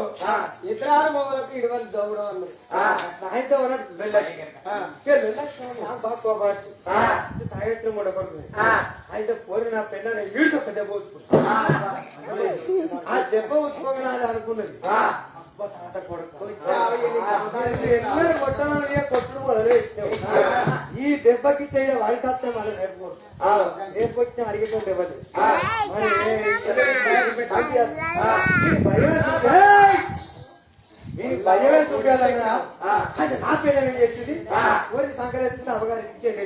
ఇతరాలు మొగలకు ఇటువంటి దౌడం అన్నది అయితే తాగట్టు ముడపడుతుంది అయితే పోరి నా పెళ్ళ వీడితో ఒక దెబ్బ వచ్చుకుంటా ఆ దెబ్బ వచ్చుకోగా అది అనుకున్నది కొట్టుడు మొదలు ఈ దెబ్బకి వాడి సత్తే మళ్ళీ రేపు వచ్చిన అడిగేటోళ్ళు దెబ్బలు భయమే చూపించాలన్నా అది నా పిల్లలు చేసింది కోరి సంకరేసుకుని అమ్మగారు ఇచ్చేది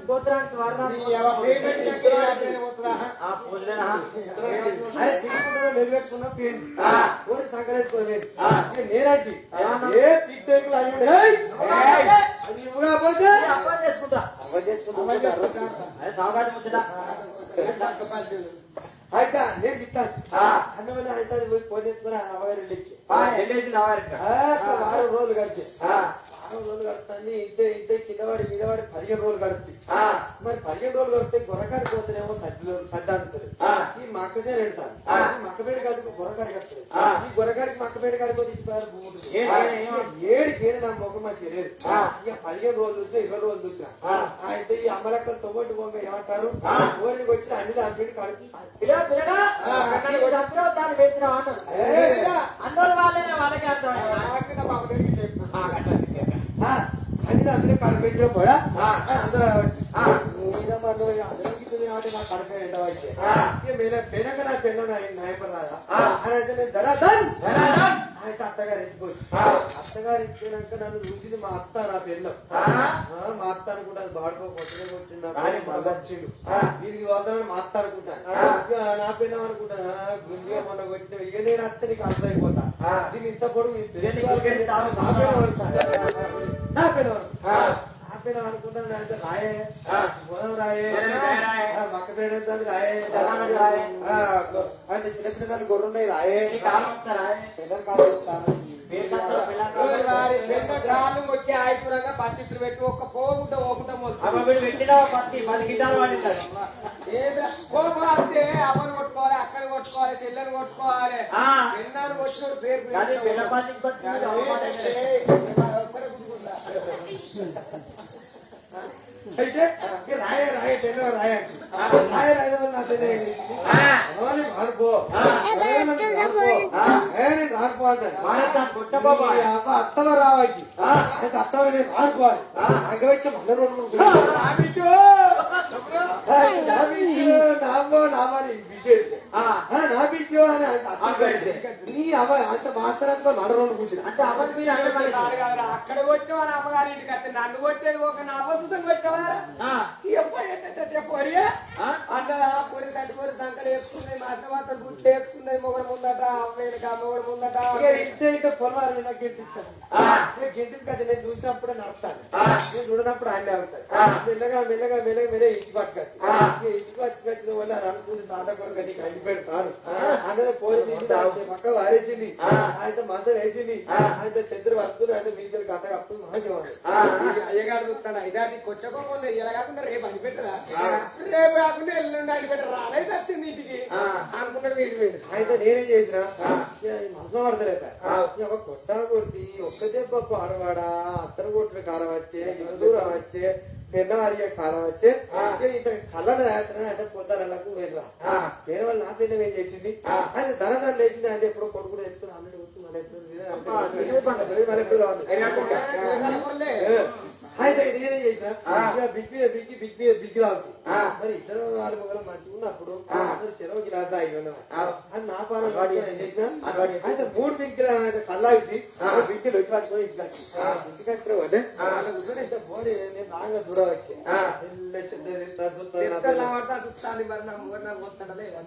గోత్రానికి నిలబెట్టుకున్న పేరు కోరి సంకరేసుకోలేదు నేనంటే ఏ పిక్కు అది ఇవ్వకపోతే అయితే నేను ఇస్తాను అందువల్ల అయితే ఫోన్ చేసుకుని అమ్మగారు వెళ్ళి 6 రోజులు గడిచి 6 రోజులు గడుపుతాన్ని ఇంతే కిందవాడి మీదవాడి 15 రోజులు గడుపుతుంది మరి 15 రోజులు గడిపితే గొర్రకాడికి పోతేనేమో సర్దాంతుంది ఈ మక్కసే పెడతాను మక్కపేట కాడికి గొర్రకాడికి వస్తుంది ఈ గొర్రకాడికి మక్కపేట కాడికి పోతే ఇచ్చిపోయారు భూముంటుంది 7 కేరు నా మొక్క మాకు తెలియదు ఇక 15 రోజులు చూసినా 20 రోజులు చూసినా అయితే ఈ అమ్మలక్కలు తొమ్మిది పోగా ఏమంటారు ఊరిని వచ్చి అన్ని దాని పెట్టి కడుపు అన్ని అందరూ కనిపించిన కూడా అందరూ నా కడప ఎండవచ్చు పెనక నా పెన్ను నాయపడి రాదా అని అయితే నేను అయితే అత్తగారు ఇంటిపోయి అత్తగారు ఇంటిపోయినాక నన్ను చూసింది మా అత్త నా పెళ్ళం మా అత్త అనుకుంటా అది బాడుకో కొట్టనే కొట్టిండు మళ్ళొచ్చిండు వీరికి పోతానని మా అత్త అనుకుంటాను నా పెళ్ళం అనుకుంటాను గుంజిగా మొన్న కొట్టిన ఇక నేను అత్త నీకు అర్థం అయిపోతా దీన్ని ఇంత పొడుగు నా పెళ్ళం అనుకుంటాను అంటే రాయే గోదాం రాయే మక్క పేడ రాయే అంటే చిన్నపిల్లలు గొర్రెన్నాయి రాయే వచ్చి ఆయుపురంగా పత్తిట్లు పెట్టి ఒక్క పోగుంటా పెట్టిన 10 గిటాలు వాడింటారు కోపం వస్తే అమ్మను కొట్టుకోవాలి అక్కని కొట్టుకోవాలి చెల్లెని కొట్టుకోవాలి ఎన్నాళ్ళు వచ్చిన పేరు అయితే రాయే రాయే తెల్ల రాయ రాయ రాయ నా తెలియదు రానుపో అత్తవ రావాలి అత్తవ నేను రానుకోవాలి అగ్గవచ్చి మళ్ళీ నామాని నా బిడ్డో అని నీ అవ అంత మాత్రంతో నడరోడు కూర్చుని అంటే అవన్నీ మీరు అక్కడ కొట్టే వాళ్ళ అమ్మగారి ఇంటికి వస్తే నన్ను కొట్టేది ఒక నా అవసరం కొట్టేవా చెప్పరియా అన్న పొడి కట్టుకొని సంకలు వేసుకున్నాయి మాత్రం గుడ్లు వేసుకున్నాయి మొగడు ముందట అమ్మాయికి మొగడు ముందట ఇస్తే పొలాలు గెంటిస్తాను గెంటికి కదా నేను చూసినప్పుడే నడుస్తాను నేను చూడనప్పుడు ఆయన అవుతాను మెల్లగా మెల్లగా మెల్లగా మెల్లగా ఇంటి పట్టుకొచ్చి ఇంటి పట్టుకొచ్చిన వల్ల అనుకుంది తాత కొరకు నీకు అంటి పెడతాను అన్నది పోలీసు పక్క వారేసింది అయితే మందం వేసింది అయితే చంద్ర వస్తుంది అయితే మీకు గత అప్పుడు మహాశివాడు అయ్యగారు చూస్తాడు ఇదాన్ని కొట్టకోకుండా ఇలా కాకుండా రేపు అనిపెట్టరా రేపు కాకుండా ఎల్లుండి అనిపెట్టరా అనేది వచ్చింది ఇంటికి అనుకున్నాడు వీడు వీడు అయితే నేనేం చేసిన మనసు పడతలేక కొట్టా కొట్టి ఒక్క దెబ్బ పాడవాడా అత్తరు కొట్టిన కాలం వచ్చే ఇంత దూరం వచ్చే పెన్న అడిగే కాలం వచ్చే ఇంత కళ్ళను రాత్రి అయితే పొద్దులకు వెళ్ళరా వేరే వాళ్ళు నా పిల్లలు ఏం చేసింది అయితే ధనధర లేచింది అంటే ఎప్పుడో కొడుకులు వేసుకుని అల్లుడు వస్తుంది అయితే నేనేం చేసిన బిగ్ తాగుతుంది మరి ఇద్దరు వాళ్ళు మొగలు మంచిగా ఉన్నప్పుడు చెరవు గిలాస్ తాగి అది నా పాలన ఏం చేసిన అయితే 3 బిగ్గులు కల్లాగి బిగ్గులు వచ్చి పట్టుకొని ఇంటికి పోనీ నేను నాగా చూడవచ్చు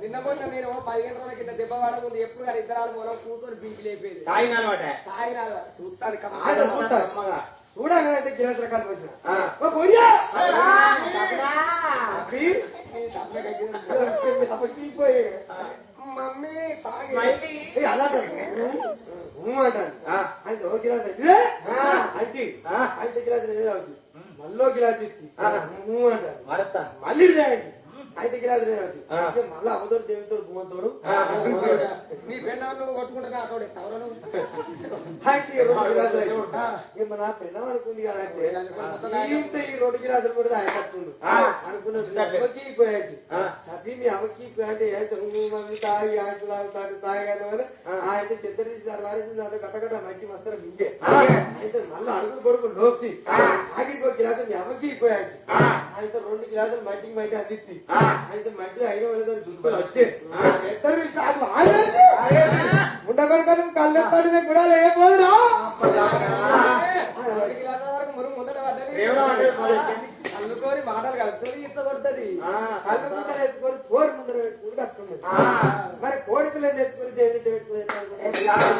నిన్న మొన్న నేను 15 రోజుల కింద దెబ్బ వాడ ముందు ఎప్పుడు గారు ఇద్దరాలు మూలం కూర్చొని బింకి లేపేది చూస్తాను చూడగానైతే గిలాస్ రకాలు వచ్చిన మమ్మీ అలా అంటాను అయితే ఓ గిలాస్ అయితే అయితే గిలాస్ అవుతుంది మళ్ళీ గిలాస్ ఇచ్చి అంటాను మళ్ళీ చేయండి అయితే గిలాస్ మళ్ళీ అవతోడు దేవుతోడు గుమ్మతోడు నీ పెన్నా నువ్వు కొట్టుకుంటున్నా తోడు అయితే 2 గిలాసులు నా పెన్నం అనుకుంది కదంటే ఇంత ఈ 2 గిలాసులు కూడా ఆయన కట్టుండు అనుకున్నాడు పోయాడు సభీ మీ అవకి అంటే మమ్మీ తాగి ఆకు తాగుతాడు తాగాను అని ఆయన చెత్త వారేసింది గట్టగట్ట మట్టి మస్తరం మింగే అయితే మళ్ళీ అడుగు కొడుకు లోపి ఆగిపో గిలాసు మీ అవకి పోయాడు అయితే 2 గిలాసులు మట్టికి మట్టి అందింది అయితే మట్టి అయిన వాళ్ళ దుర్బలు వచ్చే ఉండగొడుకొని కళ్ళెత్తాడు కూడా లేకపోదురా అందుకోని మాటలు కలుపుకొని ఇచ్చబడుతుంది కళ్ళు ముందర ఎత్తుకొని కోరి ముందర పెట్టుకుని కట్టుకున్నది మరి కోడి పిల్లలు తెచ్చుకుని దేవుడి పెట్టుకుని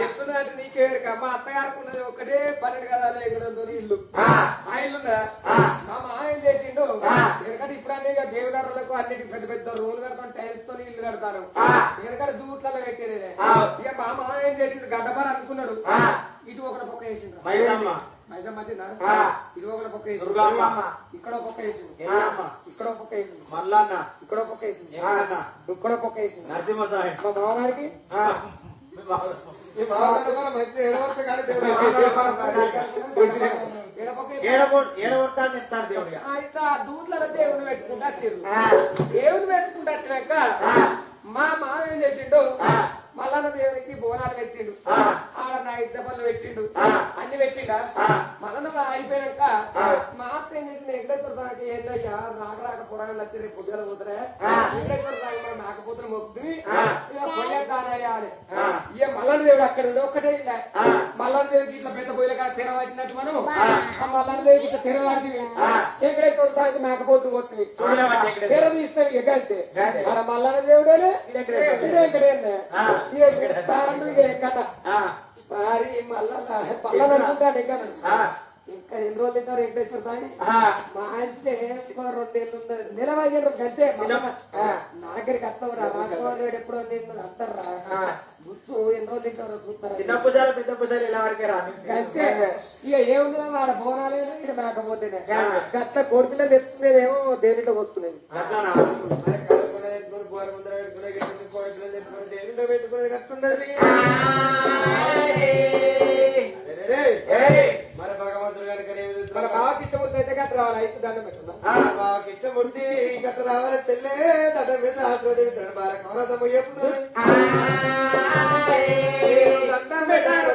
చెప్తున్నా అంటే నీకే మా అత్తగారికి ఉన్నది ఒక్కటే 12 గదాలు ఎగురంతో ఇల్లు ఆ ఇల్లు మా మాయం చేసిండు ఎందుకంటే ఇప్పుడు అన్ని దేవుడారులకు అన్నిటికి పెద్ద పెద్ద రూలు కడతాను టైల్స్ తో ఇల్లు కడతారు ఎందుకంటే దూట్లలో పెట్టేదే ఇక మా మాయం చేసిండు గడ్డపారు అనుకున్నాడు ఇటు ఒకటి పొక్క వేసిండు మైసమ్మ వచ్చిందా ఇది ఒకటి పొక్క వేసిండు ఇక్కడ పొక్క వేసిండు ఇక్కడ పొక్క వేసిండు మల్లన్న ఇక్కడ పొక్క వేసిండు ఇక్కడ పొక్క వేసిండు నరసింహస్వామి మా మామగారికి ఏడగొడతాడు ఇస్తారు దేవుడిగా దూట్లలో దేవుని పెట్టుకుంటా దేవుని పెట్టుకుంటా వచ్చినాక మా మామ ఏం చేసిండు మల్లన్న దేవునికి బోనాలు పెట్టిండు ఆడ నా ఇద్దపల్లు పెట్టిండు అన్ని పెట్టిండా మల్లన్న అయిపోయాక మా అత్త ఏం చేసింది వెంకటేశ్వర స్వామికి ఏంటయ్యా రాక పురాణాలు వచ్చి రేపు పొద్దుగల పోతున్నాయి వెంకటేశ్వర స్వామి మనం నాకపోతే మొక్కి పొయ్యాలి అని ఇక మల్లన్న దేవుడు అక్కడ ఉండే ఒక్కటే ఇలా మల్లన్న దేవుడికి ఇట్లా పెద్ద పొయ్యిల కాడ తెర వచ్చినట్టు మనం ఆ మల్లన్న దేవుడికి ఇట్లా తెర వాడి వెంకటేశ్వర స్వామికి నాకపోతు కొట్టి తెర తీస్తాం ఎగంటే మన మల్లన్న దేవుడే వెంకటేశ్వర మరి మళ్ళా అనుకుంటాడు ఇంకా ఎన్ని రోజులు ఇస్తారు వెంకటేశ్వర స్వామి మా అయితే 2 ఏళ్ళు ఉన్నది నిలవయ్యారు గంటే నాగరికి వస్తావురా రాసుకోవాలి ఎప్పుడో అంటారా గుర్తు ఎన్ని రోజులు తింటారో చూస్తారు చిన్న పూజలు పెద్ద పూజలు ఇలా వరకే రాదు గంటే ఇక ఏముందో ఆడ బోనాలేదు ఇక్కడ మేకపోతేనే గట్ట కోరికలో తెచ్చుకునేదేమో దేవునిలో వస్తున్నది పెట్టుకునేది కట్టుకుంటది మరి భగవంతుడు కనుక మన బావకి ఇష్టమూర్తి అయితే గట్ట రావాలి అయితే దండం పెట్టుకుందాం బావకి ఇష్టమూర్తి గట్ట రావాలి తెల్లే దట మీద ఆశ్రదేవి బాల కమలతమ్మ చెప్తుంది దండం పెట్టారు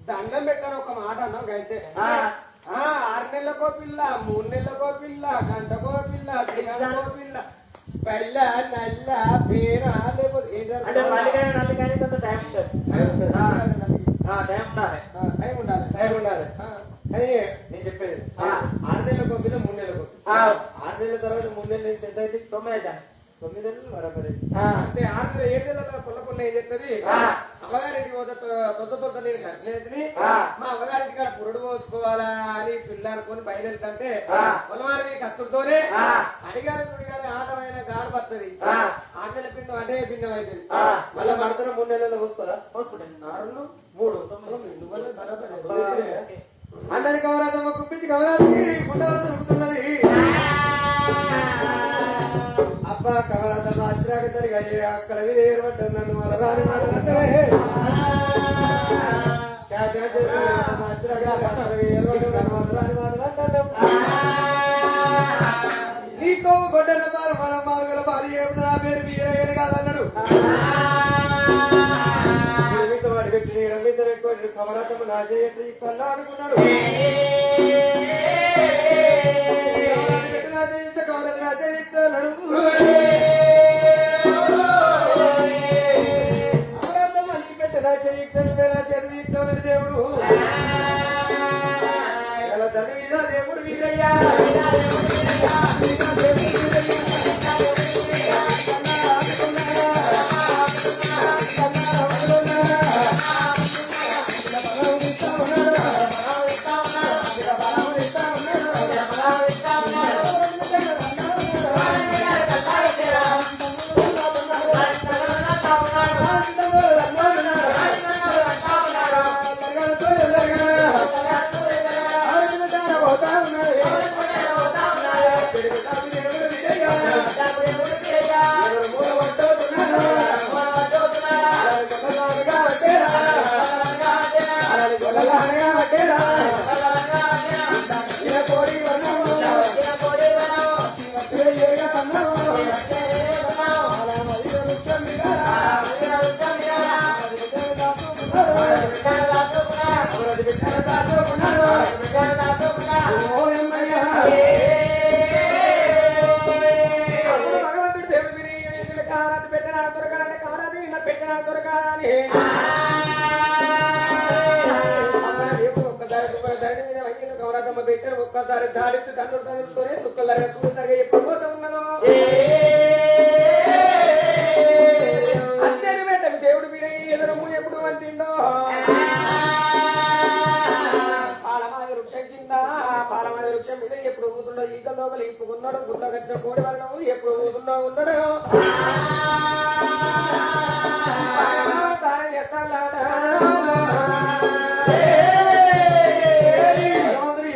దండం పెట్టాను ఒక మాట అన్నావు అయితే 6 నెలలకో పిల్ల 3 నెలలకో పిల్ల గంటకో పిల్ల దినాలకో పిల్ల పల్ల నల్ల పేర లేకపోతే అంటే మల్లికాయ నల్లికాయ కొంత టైం ఉంటుంది. టైం ఉండాలి. టైం ఉండాలి. కానీ నేను చెప్పేది 6 నెలలకు పంపిన 3 నెలలకు 6 నెలల తర్వాత 3 నెలల నుంచి ఎంత అయితే 9 అవుతాయి. 9 నెలలు బరాబర్ అంటే 6 నెలలు 7 నెలల పొల్ల ఏం చెప్తుంది అమ్మగారింటికి తొత్త నేను కట్టినది మా అమ్మగారింటి కాడ పురుడు పోసుకోవాలా అని పిల్ల అనుకుని బయలుదేరుతుంటే పొలవారి కత్తుతోనే అడిగారు చుడిగారు ఆటమైన గాడు పడుతుంది 6 నెలల పిండం అదే పిండం అవుతుంది మళ్ళీ మడతన 3 నెలల్లో పోసుకోరా? పోసుకుంటాను. 3 అన్నది కవరాదమ్మ కుప్పించి కవరాది ఉండవల దొరుకుతున్నది. అబ్బా కవరాదమ్మ అచ్చిరాగతరిగా అక్కడ ఏర్పడ్డారు నన్ను వాళ్ళ రాని మాటలంటే నీకో గొడ్డల పాలు మన మాలుగల పాలు ఏమిటి నా పేరు వీరయ్య కాదన్నాడు. వాడి వ్యక్తి మీతో ఎక్కువ కవరాతమ్మ నా చేయట్లు ఇక్కల్లా అనుకున్నాడు. కవరత నా చేయిస్తాడు దేవుడు ఎలా తండ్రి మీద దేవుడు వీరయ్యా ఒక్కసారి దాడిస్తే తండ్రి సుక్కలాగా చూసాగా ఎప్పుడు పోతా ఉన్నాను అంతే పెట్టకు దేవుడు మీరు ఎదురు ఎప్పుడు అంటిండో పాలమాది వృక్షం కింద పాలమాది వృక్షం మీద ఎప్పుడు ఊతుండో ఈక లోపల ఇప్పుకున్నాడు గుడ్డ కట్టిన కోడి వరణం ఎప్పుడు ఊతున్నా ఉన్నాడు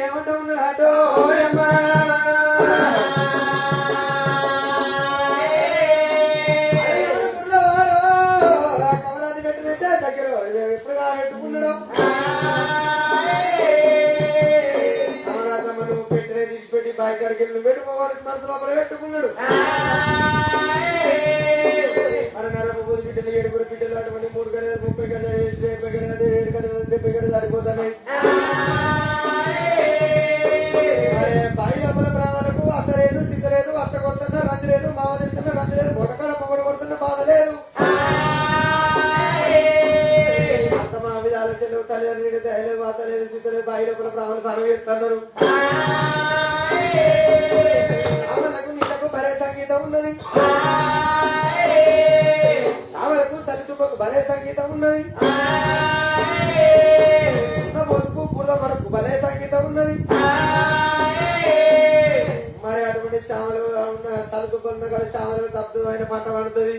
ఏమంటా ఉన్నాడు అటో కవరాది పెట్టినట్టే దగ్గర ఎప్పుడుగా పెట్టుకున్నాడు కవరాదమ్మ నువ్వు పెట్టిన తీసిపెట్టి బయటకి నువ్వు పెట్టుకోవాలని మనసు లోపల పెట్టుకున్నాడు మరి 40 బిడ్డలు 7 బిడ్డలు అటువంటి 3 గడలు 30 గడలు 50 గడలు 7 గడలు 70 గడలు సరిపోతున్నాయి బాయి లోపల ప్రాణాలకు అత్త లేదు సిద్ధ లేదు అత్త కొడుతున్నా రంజు లేదు మావ తింటున్నా రంజు లేదు బొటకాడ పొగడు కొడుతున్నా బాధ లేదు అత్త మా మీద ఆలోచనలు తల్లిదండ్రులు దయలేదు అత్త లేదు సిద్ధ లేదు బాయి లోపల ప్రాణాలు సర్వ చేస్తున్నారు ఆమెలకు నీళ్లకు భలే సంగీతం ఉన్నది ఆమెలకు తల్లిదండ్రులకు భలే సంగీతం ఉన్నది బతుకు బురద మనకు భలే సంగీతం ఉన్నది మరి అటువంటి శ్యామలు ఉన్న తలుపుకున్న కూడా శ్యామలు తప్పిదమైన పంట పడుతుంది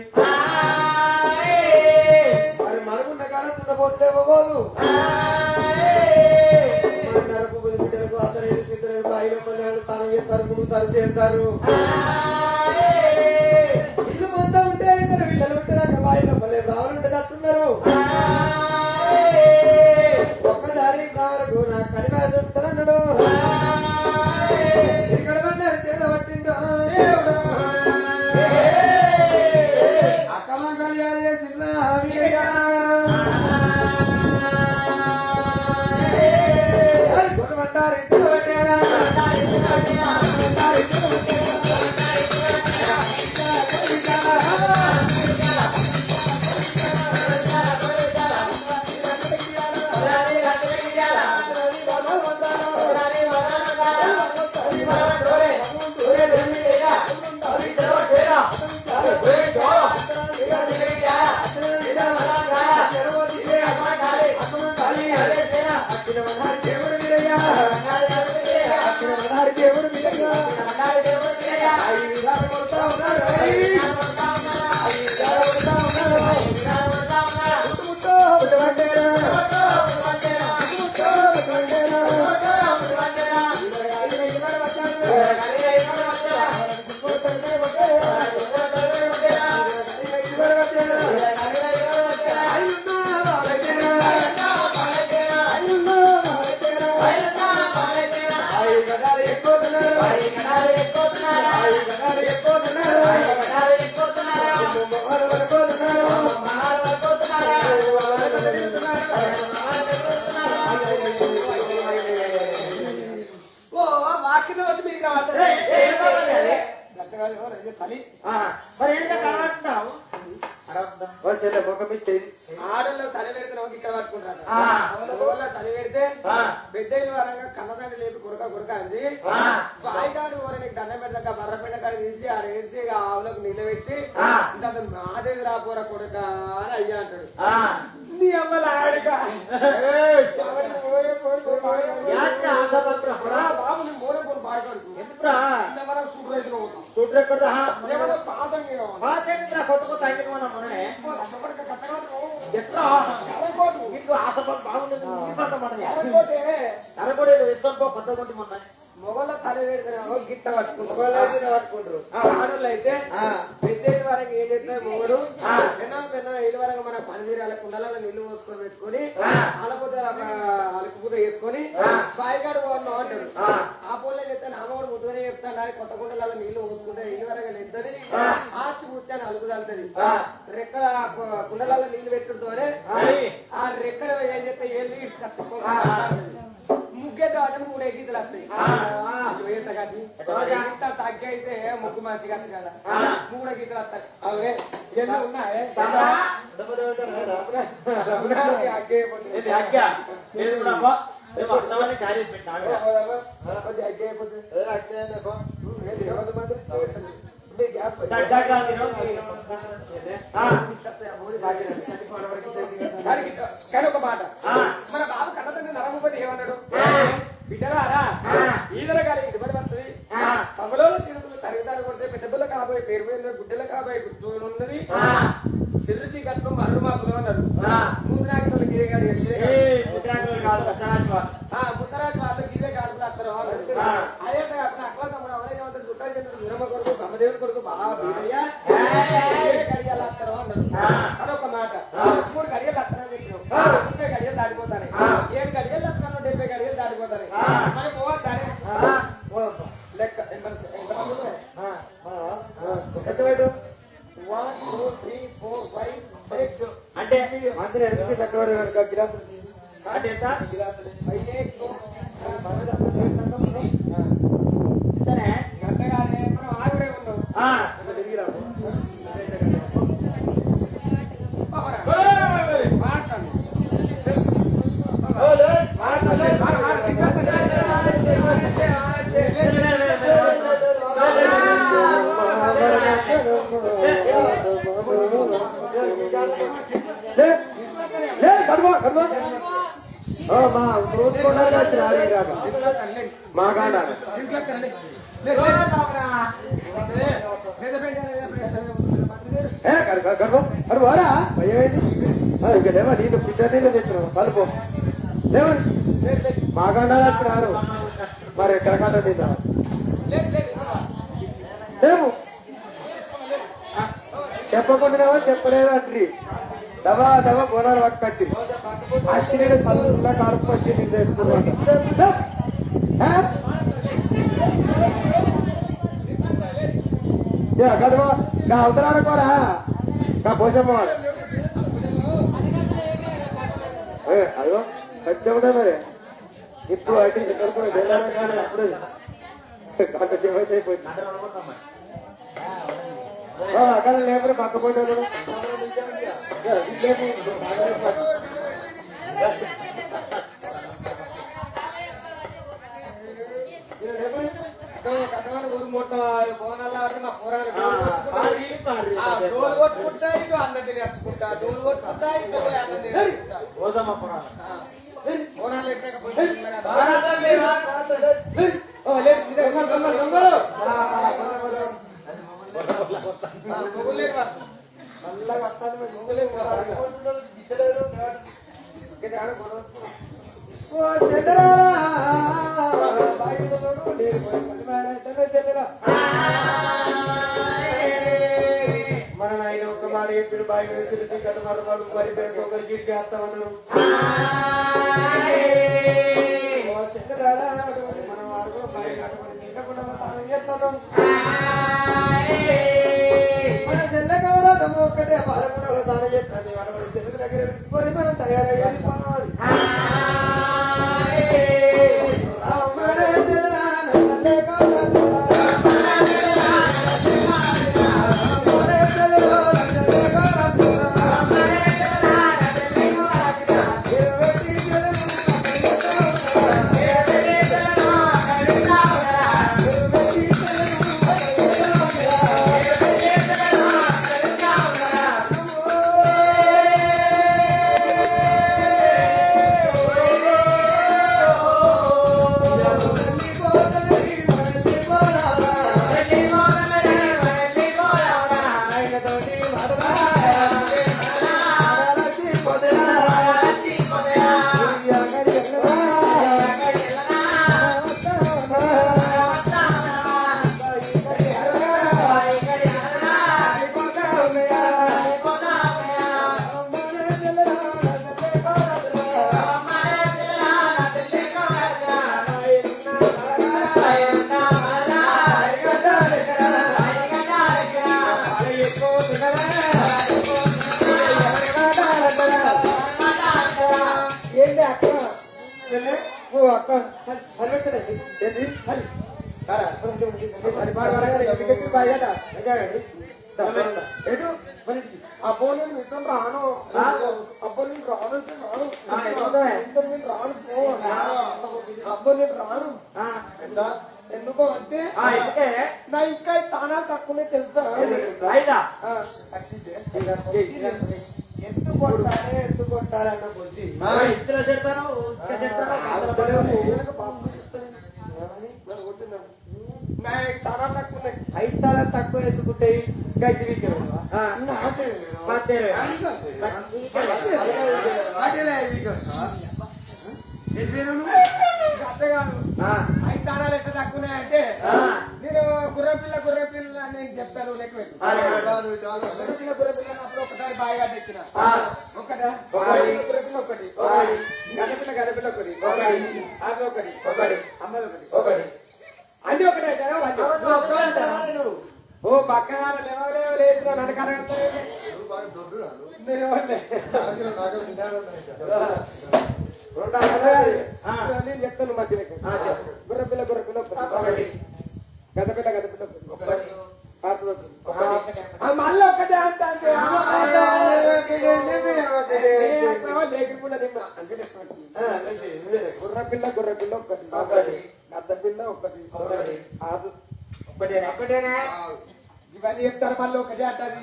మరి మనకున్న కాడ తుండపోతులేకపోదు మరి నరపు బిడ్డలకు అతను సిద్ధలేదు బాయిలో పల్లెలు తను చేస్తారు ముందు తలు చేస్తారు ఇల్లు మొత్తం ఉంటే మరి వీళ్ళలు ఉంటారు బాయిలో పల్లె బ్రాహ్మణులు ఉంటే తట్టున్నారు ఒక్కసారి బ్రాహ్మణులకు నా కలిమా చెప్తానన్నాడు ఇక్కడ పడ్డారు చేత పట్టిండు అక్కమ్మ కళ్యాణ ఓ వాకిలో వచ్చి మీకు చలి మరి ఏంటో కనబడుతున్నావు ఆడల్లో చలి పెడితే నోకి ఇక్కడ పట్టుకుంటారు చలి పెడితే పెద్దలు వరంగా కన్నదాన్ని లేదు గురక గురక అంది బాయికాడు నీకు దండం పెడతాక బర్రపెండ కాడ తీసి ఆడ వేసి ఆవులకు నీళ్ళు పెట్టి ఇంకా మాదేవి రాపోరా కొడుక అని అయ్యా అంటాడు నీ అమ్మల ఆడిక బాబు నీ మూడే కొన్ని బాయికాడు మనం సూట్ రైతులు ఎట్లా నీకు ఆశపడి బాగుండేది అరగొడేది ఇష్టంకో పద్ధతి మొన్న మొగల తల గిట్ట పట్టుకుంటారు ఆడోళ్ళు అయితే పెద్దేళ్ళ వరకు ఏం చేస్తారు మొగడు పెన్న ఏళ్ళ వరకు మన పనితీరాల కుండలలో నీళ్లు పోసుకొని పెట్టుకొని అలకపోతే వేసుకొని బాయికాడు పోవడం అంటారు ఆ పొలం చెప్తాను అమ్మవాడు ముద్దుగానే చెప్తాను దాని కొత్త కుండలలో నీళ్లు పోసుకుంటే ఇల్లు వరకు వెళ్తుంది ఆస్తి కూర్చొని అలుగు తల్లుతుంది రెక్కల కుండలలో నీళ్లు పెట్టుడుతోనే ఆ రెక్కల ఏం చెప్తే ఏళ్ళు ముగ్గేట మూడు ఎగ్గితులు వస్తాయి తగ్గి అయితే ముగ్గు మంచిగా కదా మూడు గీతలు వస్తాయి అవే ఎన్నో ఉన్నాయి కానీ ఒక మాట మన బాబు కన్నతండ్రి నరముపతి ఏమన్నాడు బిడ్డరారా ఈదర గాలి ఇది పడి వస్తుంది తమలో చిరుతులు తరగతాలు కొడితే పెద్దబుల్ల కాబోయే పేరు పోయిన గుడ్డల కాబోయే గుర్తు ఉన్నది చిరుచి కట్నం మరడు మాపులు అన్నాడు ముద్రాకులు గిరే గారు ముద్దరాజు వాళ్ళు గిరే గాడు వస్తారు అదే అట్లా తమ్ముడు ఎవరైనా ఉంటారు చుట్టాలు చెప్తారు విరమ కొడుకు బ్రహ్మదేవుని కొడుకు బాగా బీరయ్యా గడియాలు వస్తారు అన్నాడు అదొక మాట 3 గడియలు వస్తానని చెప్పినావు 30 గడియలు దాటిపోతాయి 7 గడియలు వస్తున్నాను 70 గడియలు దాటిపోతాయి మరి పోవద్దానే లెక్క ఎంత ఎక్కడ 1 2 3 4 5 6 అంటే అందరూ ఎన్ని కట్టబడి గిలాసు అంటే ఎంత సరే గంటగానే మనం ఆవిడే ఉన్నాం తిరిగి రాము మా కాడ వారా ఏమైంది ఇంకేమో నీళ్ళు పిచ్చర్ నీళ్ళు తెచ్చినావు కలుపు లేవండి మా కాడ అంటున్నారు మరి ఎక్కడ కాడ తిన్నా లేవు చెప్పకుండానేమో చెప్పలేదు అంటారు దవా దవా గోడాలు పట్టుకొచ్చి అచ్చి చదువుకుండా కడుపు వచ్చి నీళ్ళు తెచ్చుకున్నాడు అవతలాడుకోరా పోసమ్మవాడు అయ్యో సత్యం ఉంటాయి మరి ఇప్పుడు అయితే అప్పుడు గంట సేవైతే అయిపోయింది అక్కడ లేకపోతే పక్కపోయాడు లేపు బోనాల్లో ఆడితే మా పోరాడు డోలు కొట్టుకుంటా ఇటు అన్నం తినేసుకుంటా డోలు కొట్టుకుంటా ఇటు పోయి అన్నం తినేసుకుంటా బోనాలు ఎట్టకపోతే మన ఆయన ఒక్క మాట చెప్పిన బాయి మీద తిరిగి కట్ట మరవాడు మరి ఒకరి గిడికి వేస్తామన్నారు మనం వారు బాయి కట్టమని తినకుండా మనం చేస్తాం మన చెల్లెకవరాదమ్మ ఒక్కటే బాధకుండా తాను చేస్తాను మన చెల్లెల దగ్గర పెట్టుకొని మనం తయారయ్యాలి అబ్బో నేను మిత్రం రాను అబ్బో నేను రాను అబ్బో నేను రాను ఎందుకో అంటే నా ఇంకా తానాలు తక్కువనే తెలుసా ఎందుకు కొట్టాలి అన్న బుద్ధి ఐతాల తక్కువ ఎత్తుకుంటాయి గడ్డి ఐతానాలు ఎట్లా తక్కువనే అంటే నేను గుర్రపిల్ల నేను చెప్తాను లెక్క గుర్రపిల్ల ఒకసారి బాగా తెచ్చిన ఒకటి గడపిల్ల ఒకటి అది ఒకటి అమ్మది ఒకటి అన్ని ఒకటే ఓ పక్కన లేదు నన్ను కరెక్ట్ నేను చెప్తాను మధ్య గుర్రపిల్ల గదపిల్ల మళ్ళీ ఒక్కటే అంటే గుర్రపిల్ల ఒకటి గద్దపిల్ల ఒకటి ఒకటేనా ఇవన్నీ చెప్తారు మళ్ళీ ఒకటే అంటారు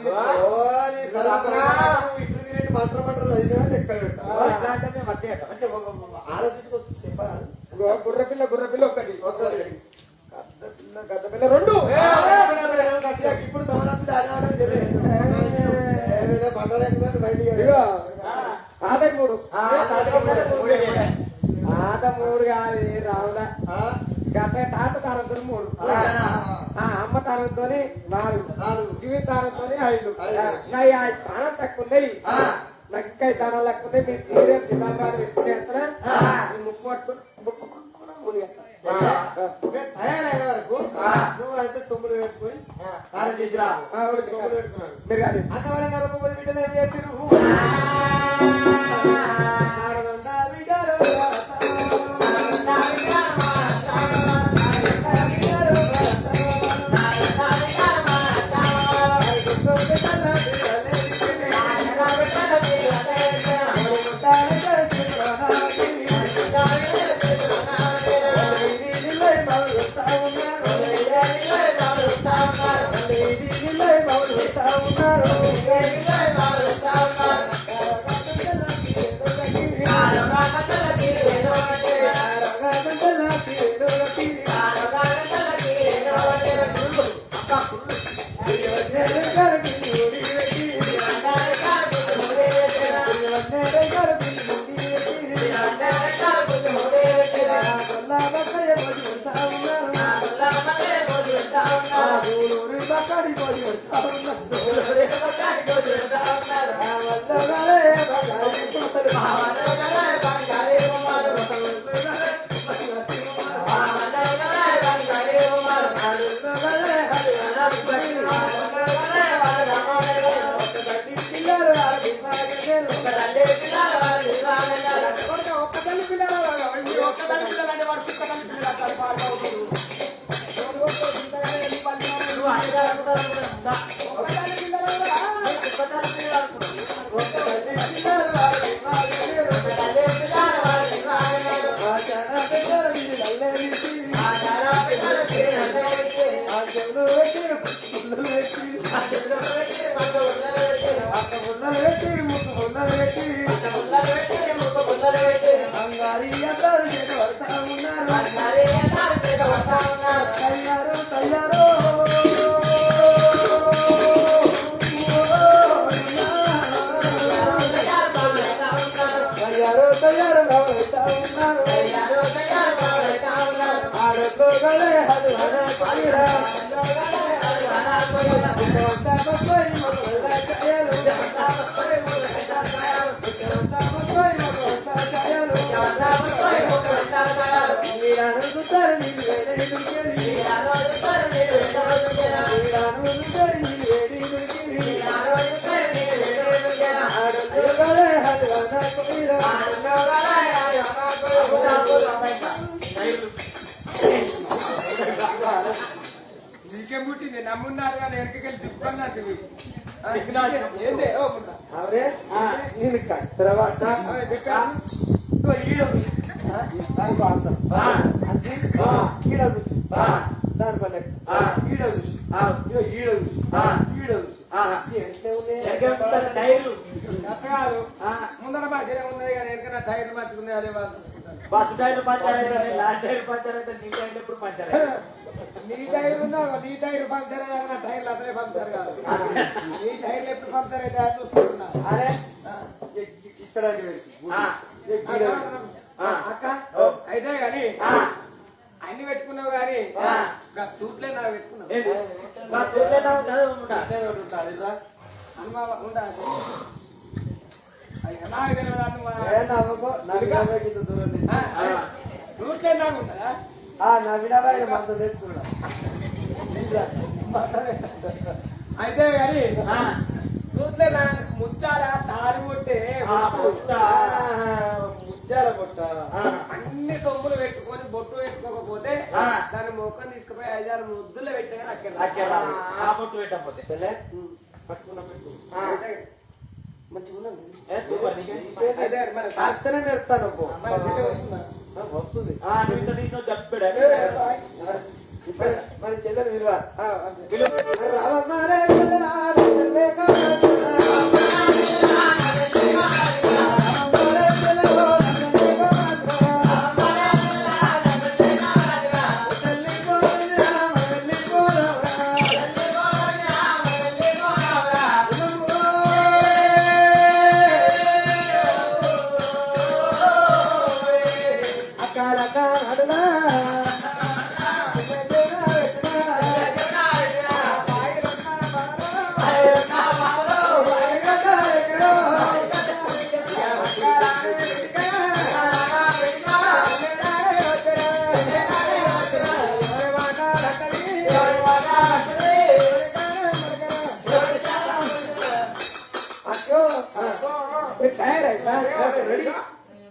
గుర్రపిల్ల ఒకటి గద్దపిల్ల రెండు ఇప్పుడు ఆట మూడు కాదు రావుల తాత తారంతో 3 అమ్మ తారంతో 4 జీవి తారంతో 5 తానం తక్కువ ఉన్నాయి నాకు ఇంకా తానం లేకపోతే మీరు సీరియస్ చిత్రాలు వేసుకునేస్తారా ముప్పు పట్టుకుని తయారైన వరకు నువ్వు అయితే సొమ్ములు పెట్టుకుని కారం చేసిరా సొమ్ములు పెట్టుకున్నాను అంతవరకు బిడ్డలు ఏం చేసి కొడతా ఉన్నారు ఆ వల్లగాలే బంగారు ఒక్క తల్లి పిల్లలు ఒక్క తల్లి పిల్లలు అంటే వాడు కుక్క తల్లి పిల్లలు అంటారు పాడుకోవద్దు నీకే ముట్టింది నమ్మున్నారు కానీ వెనకకెళ్ళి దిక్కున్నట్టు ఏంటి ఓ మున్నా అవరే నేను తర్వాత చెప్పాను దాని పల్లె కాదు ముందర భాషనే ఉన్నాయి కానీ వెనకన టైర్లు మార్చుకున్నాయి అదే బస్సు టైర్ పంచారు లాస్ట్ టైర్ పంచారు అంటే నీ టైర్ ఎప్పుడు పంచారు నీ టైర్ ఉన్నావు నీ టైర్ పంక్చర్ అయ్యాక నా టైర్లు అసలే పంక్చర్ కాదు నీ టైర్లు ఎప్పుడు పంక్చర్ అయితే అది చూసుకుంటున్నా అరే ఇక్కడ అక్క అయితే కానీ అన్ని పెట్టుకున్నావు కానీ సూట్లే నాకు పెట్టుకున్నావు ఉండాలి నాకు సూట్లే నాకు ఉంటుందా నా విడవాయిన మంత తెచ్చుకున్నా అయితే కానీ చూస్తే ముచ్చారా తాడి కొట్టే ముత్యాల పొట్ట అన్ని సొమ్ములు పెట్టుకొని బొట్టు పెట్టుకోకపోతే దాని మొక్కను తీసుకుపోయి 5-6 ముద్దులు పెట్టగా అక్కడ ఆ బొట్టు పెట్టకపోతే పట్టుకున్నా పెట్టు మంచిగా తాస్తేనే పెడతాను వస్తుంది మరి చెల్లెలు విలువ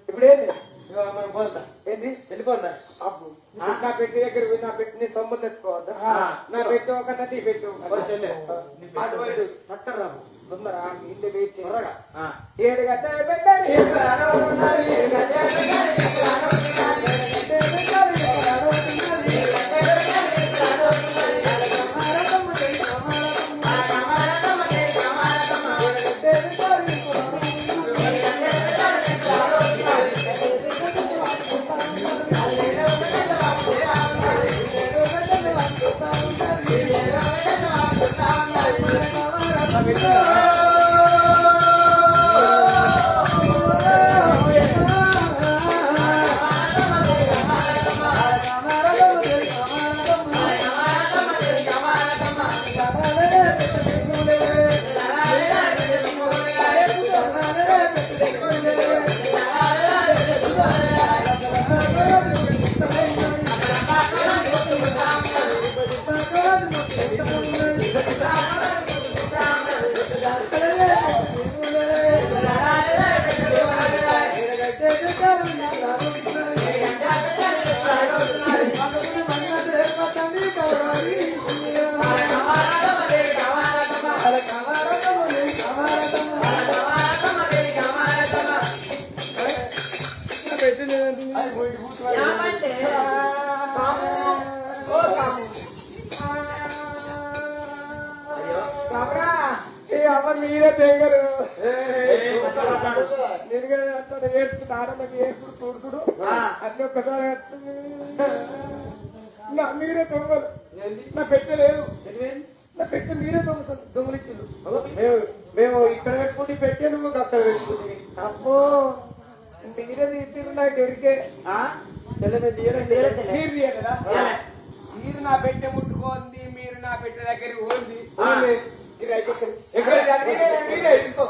ఇప్పుడేంటి ఏంటి వెళ్ళిపోతా అప్పు నా పెట్టి దగ్గర నా పెట్టి సొమ్ము తెచ్చుకోవద్దా నా పెట్టి ఒకటి నీ పెట్టి తొందర ఇంటి వేచి 7 గంటలు పెట్టాలి అది పోయి కూర్చోవాలి. ఏమంటే ఓ కాము. కామరా ఏ అమ్మ మీరే తెగరు నేను అతను ఏడుపుడు ఆడమని ఏడుపుడు తోడుకుడు అన్ని ఒక్కసారి నా మీరే దొంగలు నా పెట్టలేదు నా పెట్ట మీరే దొంగలిచ్చిండు మేము ఇక్కడ పెట్టుకుంటే పెట్టే నువ్వు అక్కడ పెట్టుకుంటే అబ్బో మీరే తీర్చిరు నాకు దొరికే తెల్లమే తీయరండి. మీరు తీయలేదా మీరు నా పెట్టె ముట్టుకోండి మీరు నా పెట్టె దగ్గరికి ఓంది మీరే ఇసుకో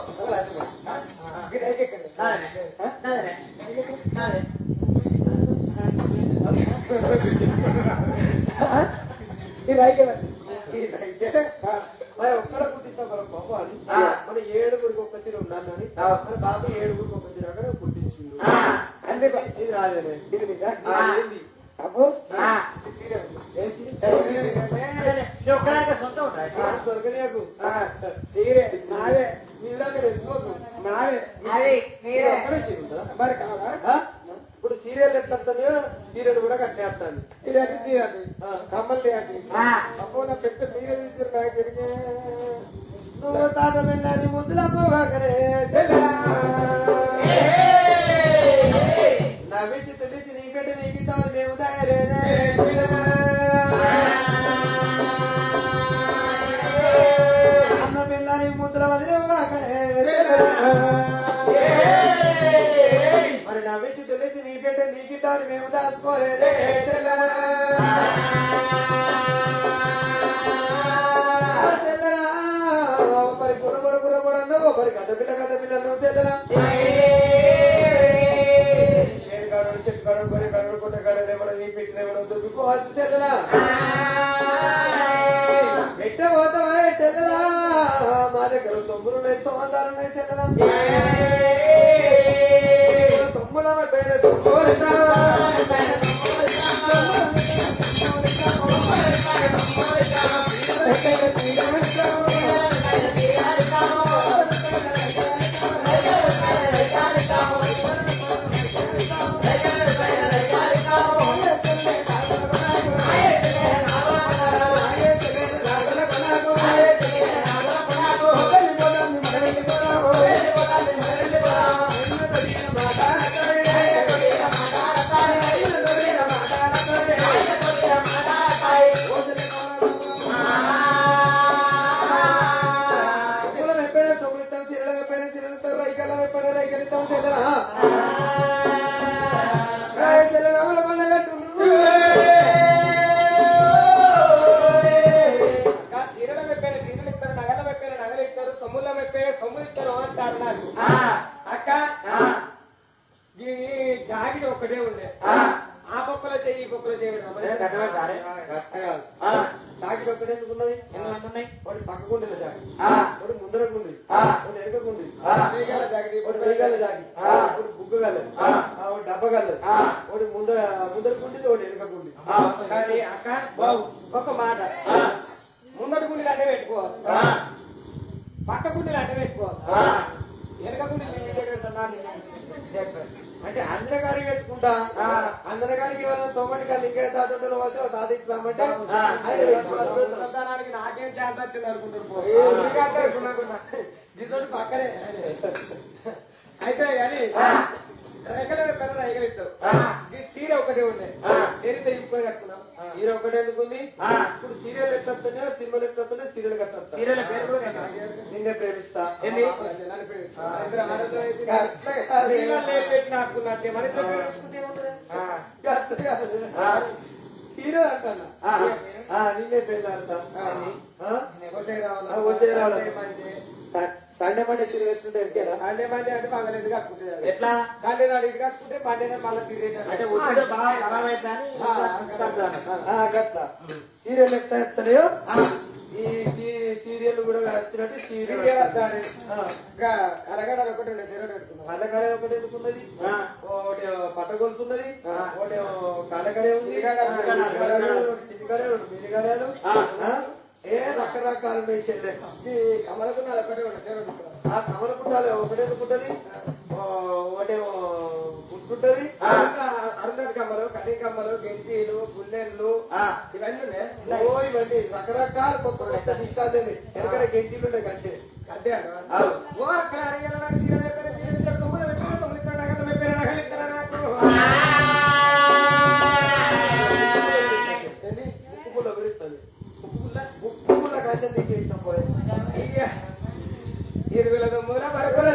మరి ఒక్కడ కుట్టిస్తాం మన పాప అని మన 7గురికి ఒక తీరు ఉన్నాను అని మన బాబు 7గురికి ఒక తీరు అక్కడ కుట్టించిండు. అంతే ఇది రాలేనే ఏంది అబ్బో సొంత ఉంటాయి దొరకనేకు తీరే నాదే మీరు దగ్గర ఎందుకు నాదే ఒక్కడే చీరుందా? మరి కావాలా ఇప్పుడు సీరియల్ ఎట్లా వస్తాయో సీరియల్ కూడా కట్టేస్తాను. ఇదండి తీయండి కమ్మలు తీయండి అబ్బో నా పెద్ద మీరే తీసారు నాకు దొరికే నువ్వు తాత వెళ్ళాలి ముద్దుల పోగాకరే నవ్వించి తెలిసి నీ పెట్ట నీకు ఇస్తామని మేము తయారేదే అన్న వెళ్ళాలి ముద్దుల వదిలేవాకరే మరి నవ్వించి తెలిసి నీ పెట్ట నీకు ఇస్తామని మేము దాచుకోలేదే ఒకరి గుర్రబొడ అన్నావు ఒకరి కథ పిల్ల అన్నావు తెల్లరా షేరుగాడు చెట్టుగాడు గొర్రె గాడు కొట్టగాడు ఎవడ నీ పెట్టిన ఎవడ దుబ్బుకోవచ్చు తెల్లరా పెట్ట పోతావే తెల్లరా మా దగ్గర సొమ్ములున్నాయి సమాధానం తెల్లరా సొమ్ముల పేద అక్క ఈ జాగిరి ఒకటే ఉండే ఆ పక్కలో చెయ్యి ఈ పక్కలో సాకి ఒక్కడే ఎందుకున్నది వాడి పక్కకుండేది జాగి వాడు ముందరకుండి వాడు ఎరకకుండి వాడు వేయగల జాగి వాడు బుగ్గగలదు వాడు డబ్బగలదు వాడు ముందరకుండి వాడు ఎరకకుండి కానీ అక్క బాబు ఒక మాట ముందటి గుండెలు అంటే పెట్టుకోవచ్చు పక్క గుండెలు అంటే పెట్టుకోవచ్చు వెనక గుండెలు అంటే అందరగాడి పెట్టుకుంటా అందరగాడికి ఏమైనా తొమ్మటి కాదు ఇంకే తాతలు వస్తే సాధించామంటే సంతానానికి నాకేం ఛాన్స్ వచ్చింది అనుకుంటున్నాను దీంతో పక్కనే అయితే కానీ రైకలు పెద్ద రైకలు ఇస్తావు చీర ఒకటే ఉన్నాయి చరిత్ర ఇంపుకొని కట్టుకున్నాం సీరియల్ ఒకటే ఎందుకుంది ఇప్పుడు సీరియల్ ఎట్లా వస్తున్నాయో సినిమాలు ఎట్లా వస్తున్నాయో సీరియల్ కట్టా సీరియల్ పేరు నిన్నే ప్రేమిస్తా నాకున్నట్టే మన హీరో అంటా నిన్నే ప్రేమిస్తా వచ్చే రావాలి సండే మండే తిరిగి వేస్తుంటే ఎక్కేరా సండే మండే అంటే పగలేదు కట్టుకుంటే ఎట్లా సండే నాడు ఇది కట్టుకుంటే మండే మళ్ళీ తిరిగి అంటే ఒత్తిడి బాగా ఖరాబ్ గట్లా సీరియల్ ఎట్లా వేస్తాయో ఈ సీరియల్ కూడా వచ్చినట్టు సీరియల్ అరగడాలు ఒకటి ఉండే సీరియల్ పెట్టుకున్నాం కళ్ళకడే ఒకటి ఎందుకున్నది ఒకటి పట్టగొలుసున్నది ఒకటి కళ్ళకడే ఉంది చిన్నకడే మినిగడాలు ఏ రకరకాలు కమలకున్నాలు ఒకటే ఉండే సీరియల్ ఆ కమలకుంటాలు ఒకటే ఎందుకుంటది ఒకటే గుట్ట ఉంటది అరుంధతి కమ్మలు, కడి కమ్మలు, గెంజీలు, గుల్లెళ్ళు ఇవన్నీ ఉన్నాయి. ఓ ఇవన్నీ రకరకాల కొత్త కొత్త ఇష్టాలు ఎక్కడ గెంటీలు ఉంటాయి కంటే అంతే అన్న. ఓ అక్కడ అడిగిన నాకు చీర పెట్టారు, చీర పెట్టారు, తొమ్మిది పెట్టారు, తొమ్మిది నగలు పెట్టారు, నగలు ఇస్తారా నాకు? ఏంది? ఉప్పు పుల్ల పెడుతుంది ఉప్పు పుల్ల? ఉప్పు పుల్ల కంటే నీకు ఇష్టం పోయి ఇయ్య. 20 తొమ్మిదిలో వరకు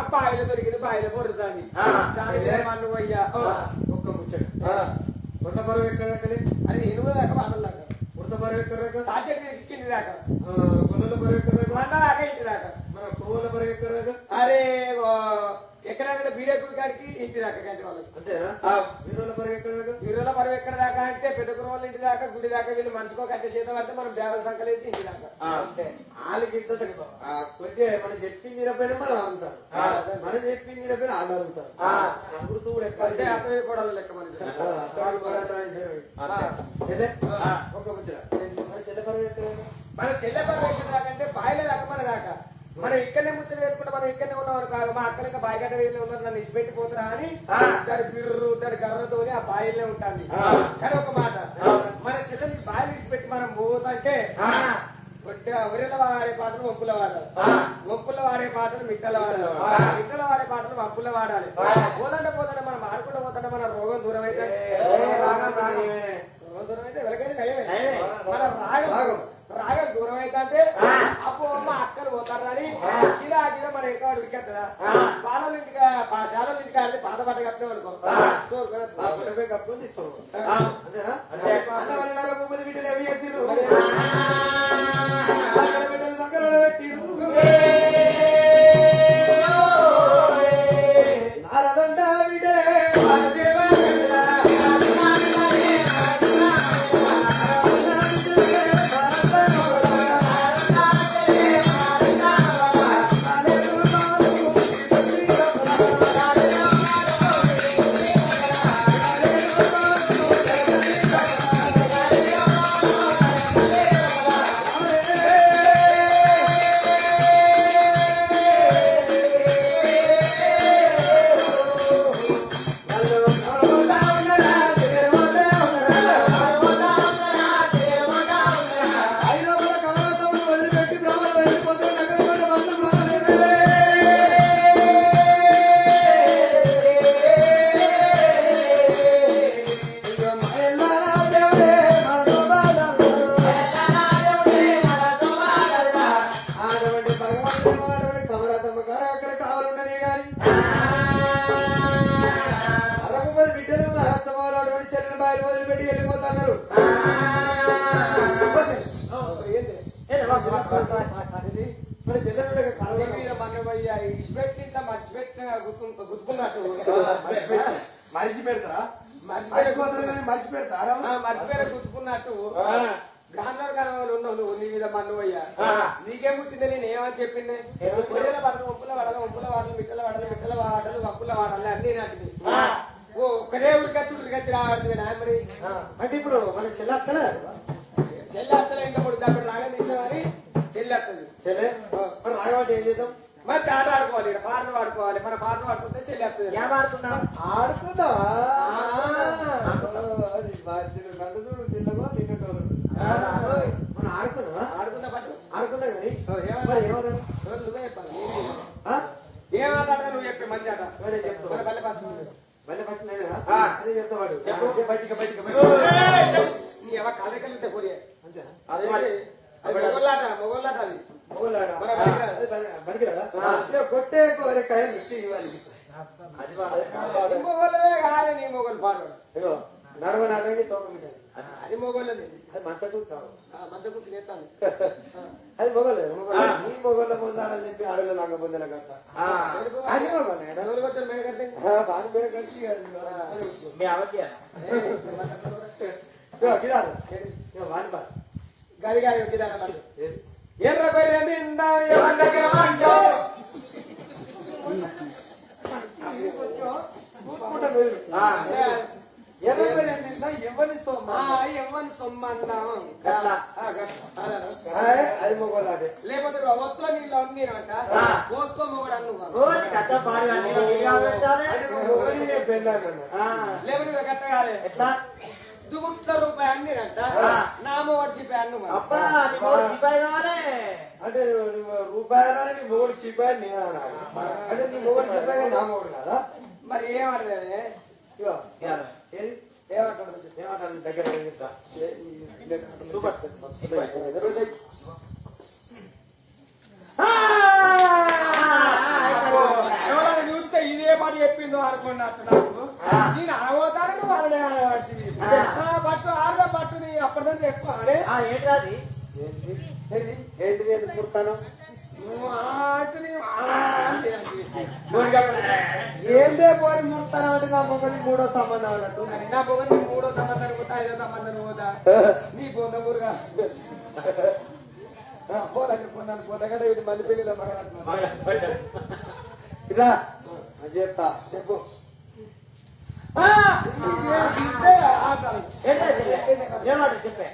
అబ్బాయిలు దొరికింది బాయిలు పొడుతుంది దాని పోయ్యా ఒక్క ముచ్చట కొండ పరువు ఎక్కడ అది 20 దాకా బాధలు దాకా ఉడత పరువు ఎక్కడ తాచెట్టు కింది దాకా కొండల పరువు ఎక్కడ మండ దాకా ఇంటి దాకా మన పువ్వుల పరువు ఎక్కడ అరే ఎక్కడెక్కడ బీడెక్కుడి కాడికి ఇంటి దాకా కంటే వాళ్ళకి అంతేనా వీరుల పరువు ఎక్కడ వీరుల పరువు ఎక్కడ దాకా అంటే పెద్ద కుర్రోళ్ళ ఇంటి దాకా గుడి దాకా వీళ్ళు మనసుకో కట్టే చేద్దాం అంటే మనం బ్యాగుల సంకలేసి ఇంటి దాకా అంటే వాళ్ళకి ఇంత కొద్దిగా మనం చెప్పింది ఇరపైన మనం అడుగుతారు మనం చెప్పింది ఇరపైన వాళ్ళు అడుగుతారు అప్పుడు కూడా ఎక్కడ అంటే అర్థం కూడా లెక్క మనకి ఒక ముచ్చట మన చెల్ల పరువు ఎక్కడ మన చెల్లె పరువు ఎక్కడ దాకా అంటే బాయిల దాకా మన దాకా మనం ఇక్కడనే ముచ్చట వేసుకుంటే మనం ఇక్కడనే ఉన్నవారు కాదు మా అక్కలు ఇంకా బాయిగడ్డ వీళ్ళు ఉన్నారు నన్ను ఇచ్చిపెట్టిపోతున్నా అని దాని బిర్రు దాని కర్రతో ఆ బాయిలే ఉంటుంది కానీ ఒక మాట మన చెల్లెని బాయిలు ఇచ్చిపెట్టి మనం పోతుంటే ఒరిల వాడే పాటలు ఒప్పుల వాడాలి ఒప్పుల వాడే పాటలు మిట్టల వాడాలి మిట్టల వాడే పాటలు అప్పుల వాడాలి పోదంటే మనం ఆడుకుంటూ పోతుంటే మన రోగం దూరం అయితే దూరం అయితే ఎవరికైనా నయమే మన రాగం దూరం అయితే అంటే అప్పు అమ్మ అక్కలు పోతారు అని ఇలా గిలా మన ఎక్కడ ఉడికెత్తదా పాలల ఇంటికి శాలల ఇంటికి అంటే పాత బట్ట కట్టే అనుకో కప్పుకొని తీసుకోవాలి అంతేనా బిడ్డలు ఏమి చేసిరు బిడ్డలు దగ్గర పెట్టిరు నారదండ బిడ్డే మర్చిపోయారు గుర్తుకున్నట్టు గాంధర్ గారు ఉన్నావు నువ్వు నీ మీద మన్ను అయ్యా నీకేం పుట్టింది నేను ఏమని చెప్పింది పొయ్యల పడదు ఒప్పుల వాడలు మిట్టల వాడలు వప్పుల వాడాలి అన్ని నాటిని ఓ ఒకరే ఉరికచ్చి రావడుతుంది నా మరి అంటే ఇప్పుడు మన చెల్లెత్తలే చెల్లెత్తలే ఇంకా మూడు దాకా రాగా తీసేవారి చెల్లెత్తది చెల్లె మరి రాగబట్టి ఏం చేద్దాం మరి ఆట ఆడుకోవాలి పాటలు పాడుకోవాలి మన పాటలు పాడుకుంటే చెల్లెత్తది ఏం ఆడుతున్నావు? ఆడుకుందావా చూడు తిన్నగో తిన్నటోడు మనం ఆడుకుందావా ఆడుకున్న పట్టు ఆడుకుందా కానీ మరి ఏమన్నా నువ్వే చెప్పాలి ఏం ఆట ఆడతా నువ్వు చెప్పి మంచి ఆట మరి చెప్తా మన పల్లె పాస్ మళ్ళీ పట్టిన అదే చెప్తా వాడు బయటికి నీ ఎవ కళ్ళకెళ్ళితే పోయే అంతేనా అది మొగోళ్ళాట అది బడికి కదా కొట్టే కాయలు మిక్సి ఇవ్వాలి నీ మొగోళ్ళే కాదు నీ మొగోళ్ళు పాడు నడవని తోట మిఠాయి అది మొగోళ్ళది అది మంట కూర్చావు మంట కూర్చి నేస్తాను అది మొగలేదు నీ మొగోళ్ళ పొందాలని చెప్పి అడవులు నాకు పొందిన కట్ట అది మొగలే మెడకట్టే బాగా పేరు కలిసి మీ అవకి వాలిబాల్ గది ఎర్ర బర్రె నిండా ఎవరి దగ్గర ఎవరిని సొమ్మందాం అది మొగలాడే లేకపోతే వస్త్ర నీళ్ళు అన్నీరంట పోసుకో మొగడు అన్ను లేకపోతే కట్టగాలే ఎట్లా ₹1 అన్నీరంట నామ వర్షిపోయి అన్ను అబ్బా సిపాయి కావాలి అంటే రూపాయలని నీ మొగడు చీపాయి నేను అనాలి అంటే నీ మొగడు చీపాయి నా మొగడు కదా మరి ఏమంటది ఏమంటారు దగ్గర ఎవరైనా చూస్తే ఇదే మాట చెప్పిందో అనుకున్నట్టు నాకు నేను అనబోతాను వాళ్ళనే అనవచ్చు పట్టు ఆడదా పట్టుని అప్పటిదాన్ని ఎక్కువ ఏంటది ఏంటిది ఎందుకు పుడతాను ఏందే పోయి ముడతాను అంటే నా మొగలి మూడో సంబంధం అన్నట్టు నా పొగని 3వ సంబంధానికి పోతా 5వ సంబంధానికి పోతా నీ పొంద ఊరుగా పోదాన్ని పొందాను పోతా కదా ఇది మళ్ళీ పెళ్లిలో ఇలా చెప్తా చెప్పు ఏమాట చెప్పే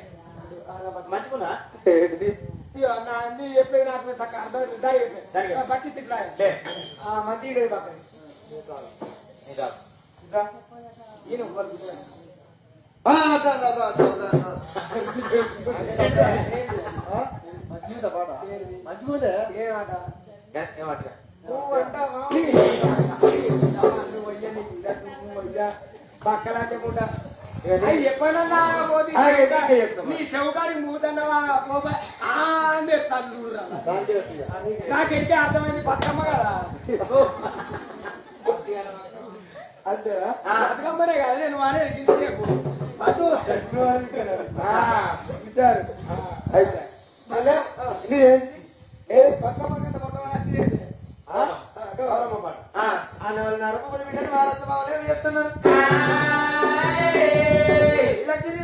మంచుకున్నా ఏంటిది నీ చెప్పేది నాకు అర్థం బట్టి తిట్లా మంచి ఈయన మంచిగా ఏమాట ఏమాట నువ్వు అంటావా పక్కలాంటి మూట ఎప్పుడన్నా నీ చౌకాడి మూతన్నవా అని చెప్తాను చూడరా నాకైతే అర్థమైంది బతుకమ్మ కదా అంతేరా బతుకమ్మనే కదా నేను అనేది చెప్పు బతుకమ్మ కింద మొట్టమొదటి నరపతి బిడ్డలు వారత్వ బావలే చేస్తున్నారు లక్ష్మీ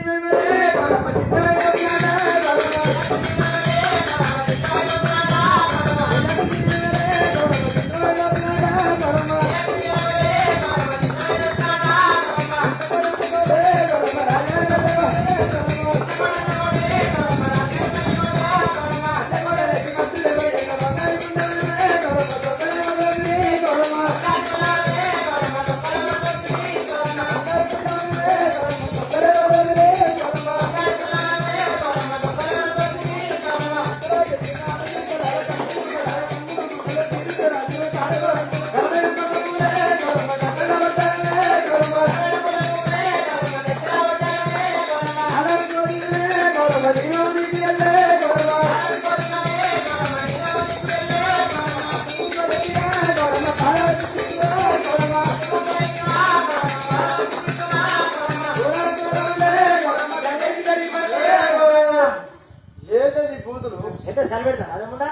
ఏదది బూతులు ఎంత సెలబెడతా అదేముందా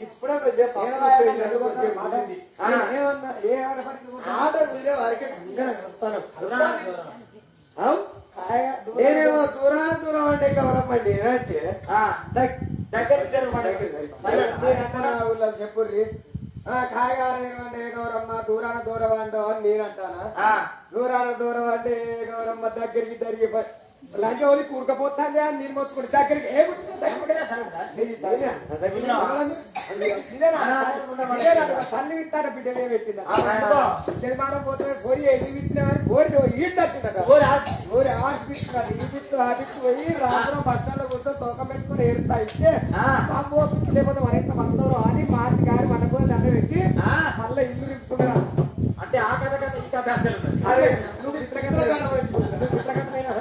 ఇప్పుడే పెద్ద ఆట వీరే వారికి ఊళ్ళో చెప్పుర్రి కాయగానే గౌరమ్మ దూరాన దూరం అంటో అని నేను అంటానా దూరాన దూరం అంటే గౌరమ్మ దగ్గరికి జరిగి లంచోలి కూడకపోతాంది అని నేను మోసుకుంటే దగ్గరికి తల్లి విత్తాడ బిడ్డనే పెట్టిందా నిర్మాణం పోతే గోరి ఎన్ని విత్తినామని గోరి ఈడు వచ్చిందట గోరి ఆర్చి పిస్తున్నాడు ఈ పిత్తు ఆ పిత్తు పోయి రాత్రం బస్టాండ్లో కూర్చొని తోక పెట్టుకుని ఏడుస్తా ఇస్తే బాబు పిచ్చి లేకపోతే మరింత మందరు అని మార్చి గారి మనకు దండ పెట్టి మళ్ళీ ఇల్లు నింపుకున్నాడు అంటే ఆ కథ కథ ఈ కథ నువ్వు చిత్రకథమైనా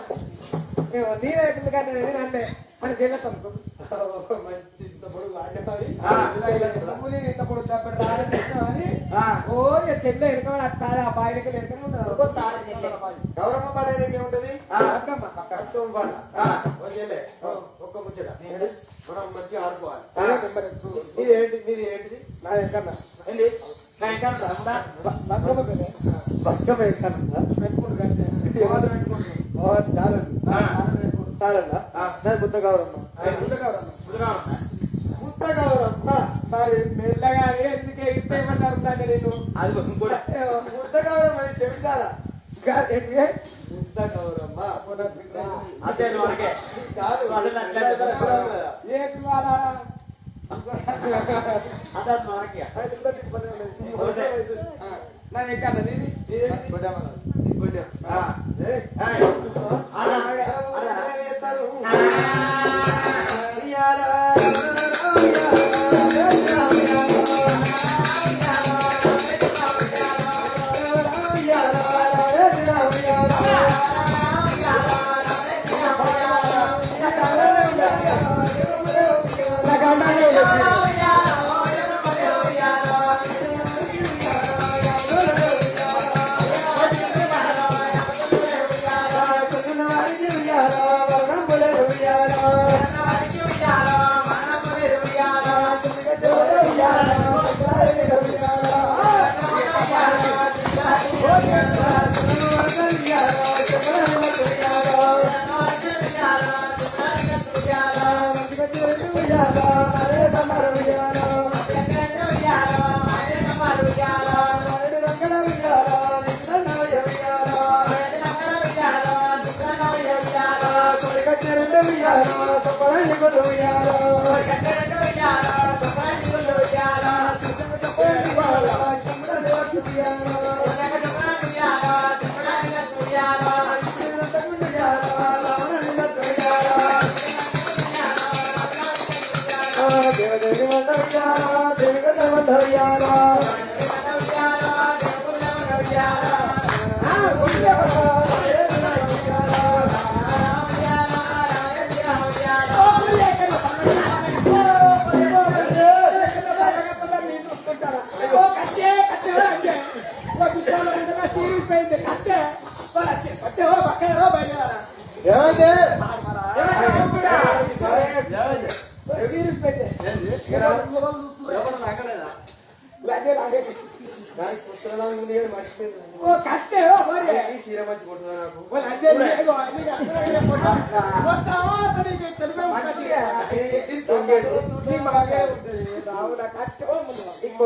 నేనే ఎందుకంటే అంటే మన చెల్లెత్తాం ఇంత పొడి చెప్పండి రాని ఓ చెల్లె ఎరుకమని అట్టాలి ఆ బాయిలకి ఎరుకనే ఉండదు గౌరమ్మ పాట ఏముంటది ఒక్క ముచ్చట మనం మంచిగా ఆడుకోవాలి ఇది ఏంటిది నా ఎక్కన్నా బుద్ధ గౌరమ్మ మరి మెల్లగా ఎందుకే ఇస్తామంటారు నేను బుద్ధ గౌరమ్మ చెబుతారా బుద్ధ గౌరమ్మ ఏంటి వాళ్ళ ఎక్కన్నా ఇంకో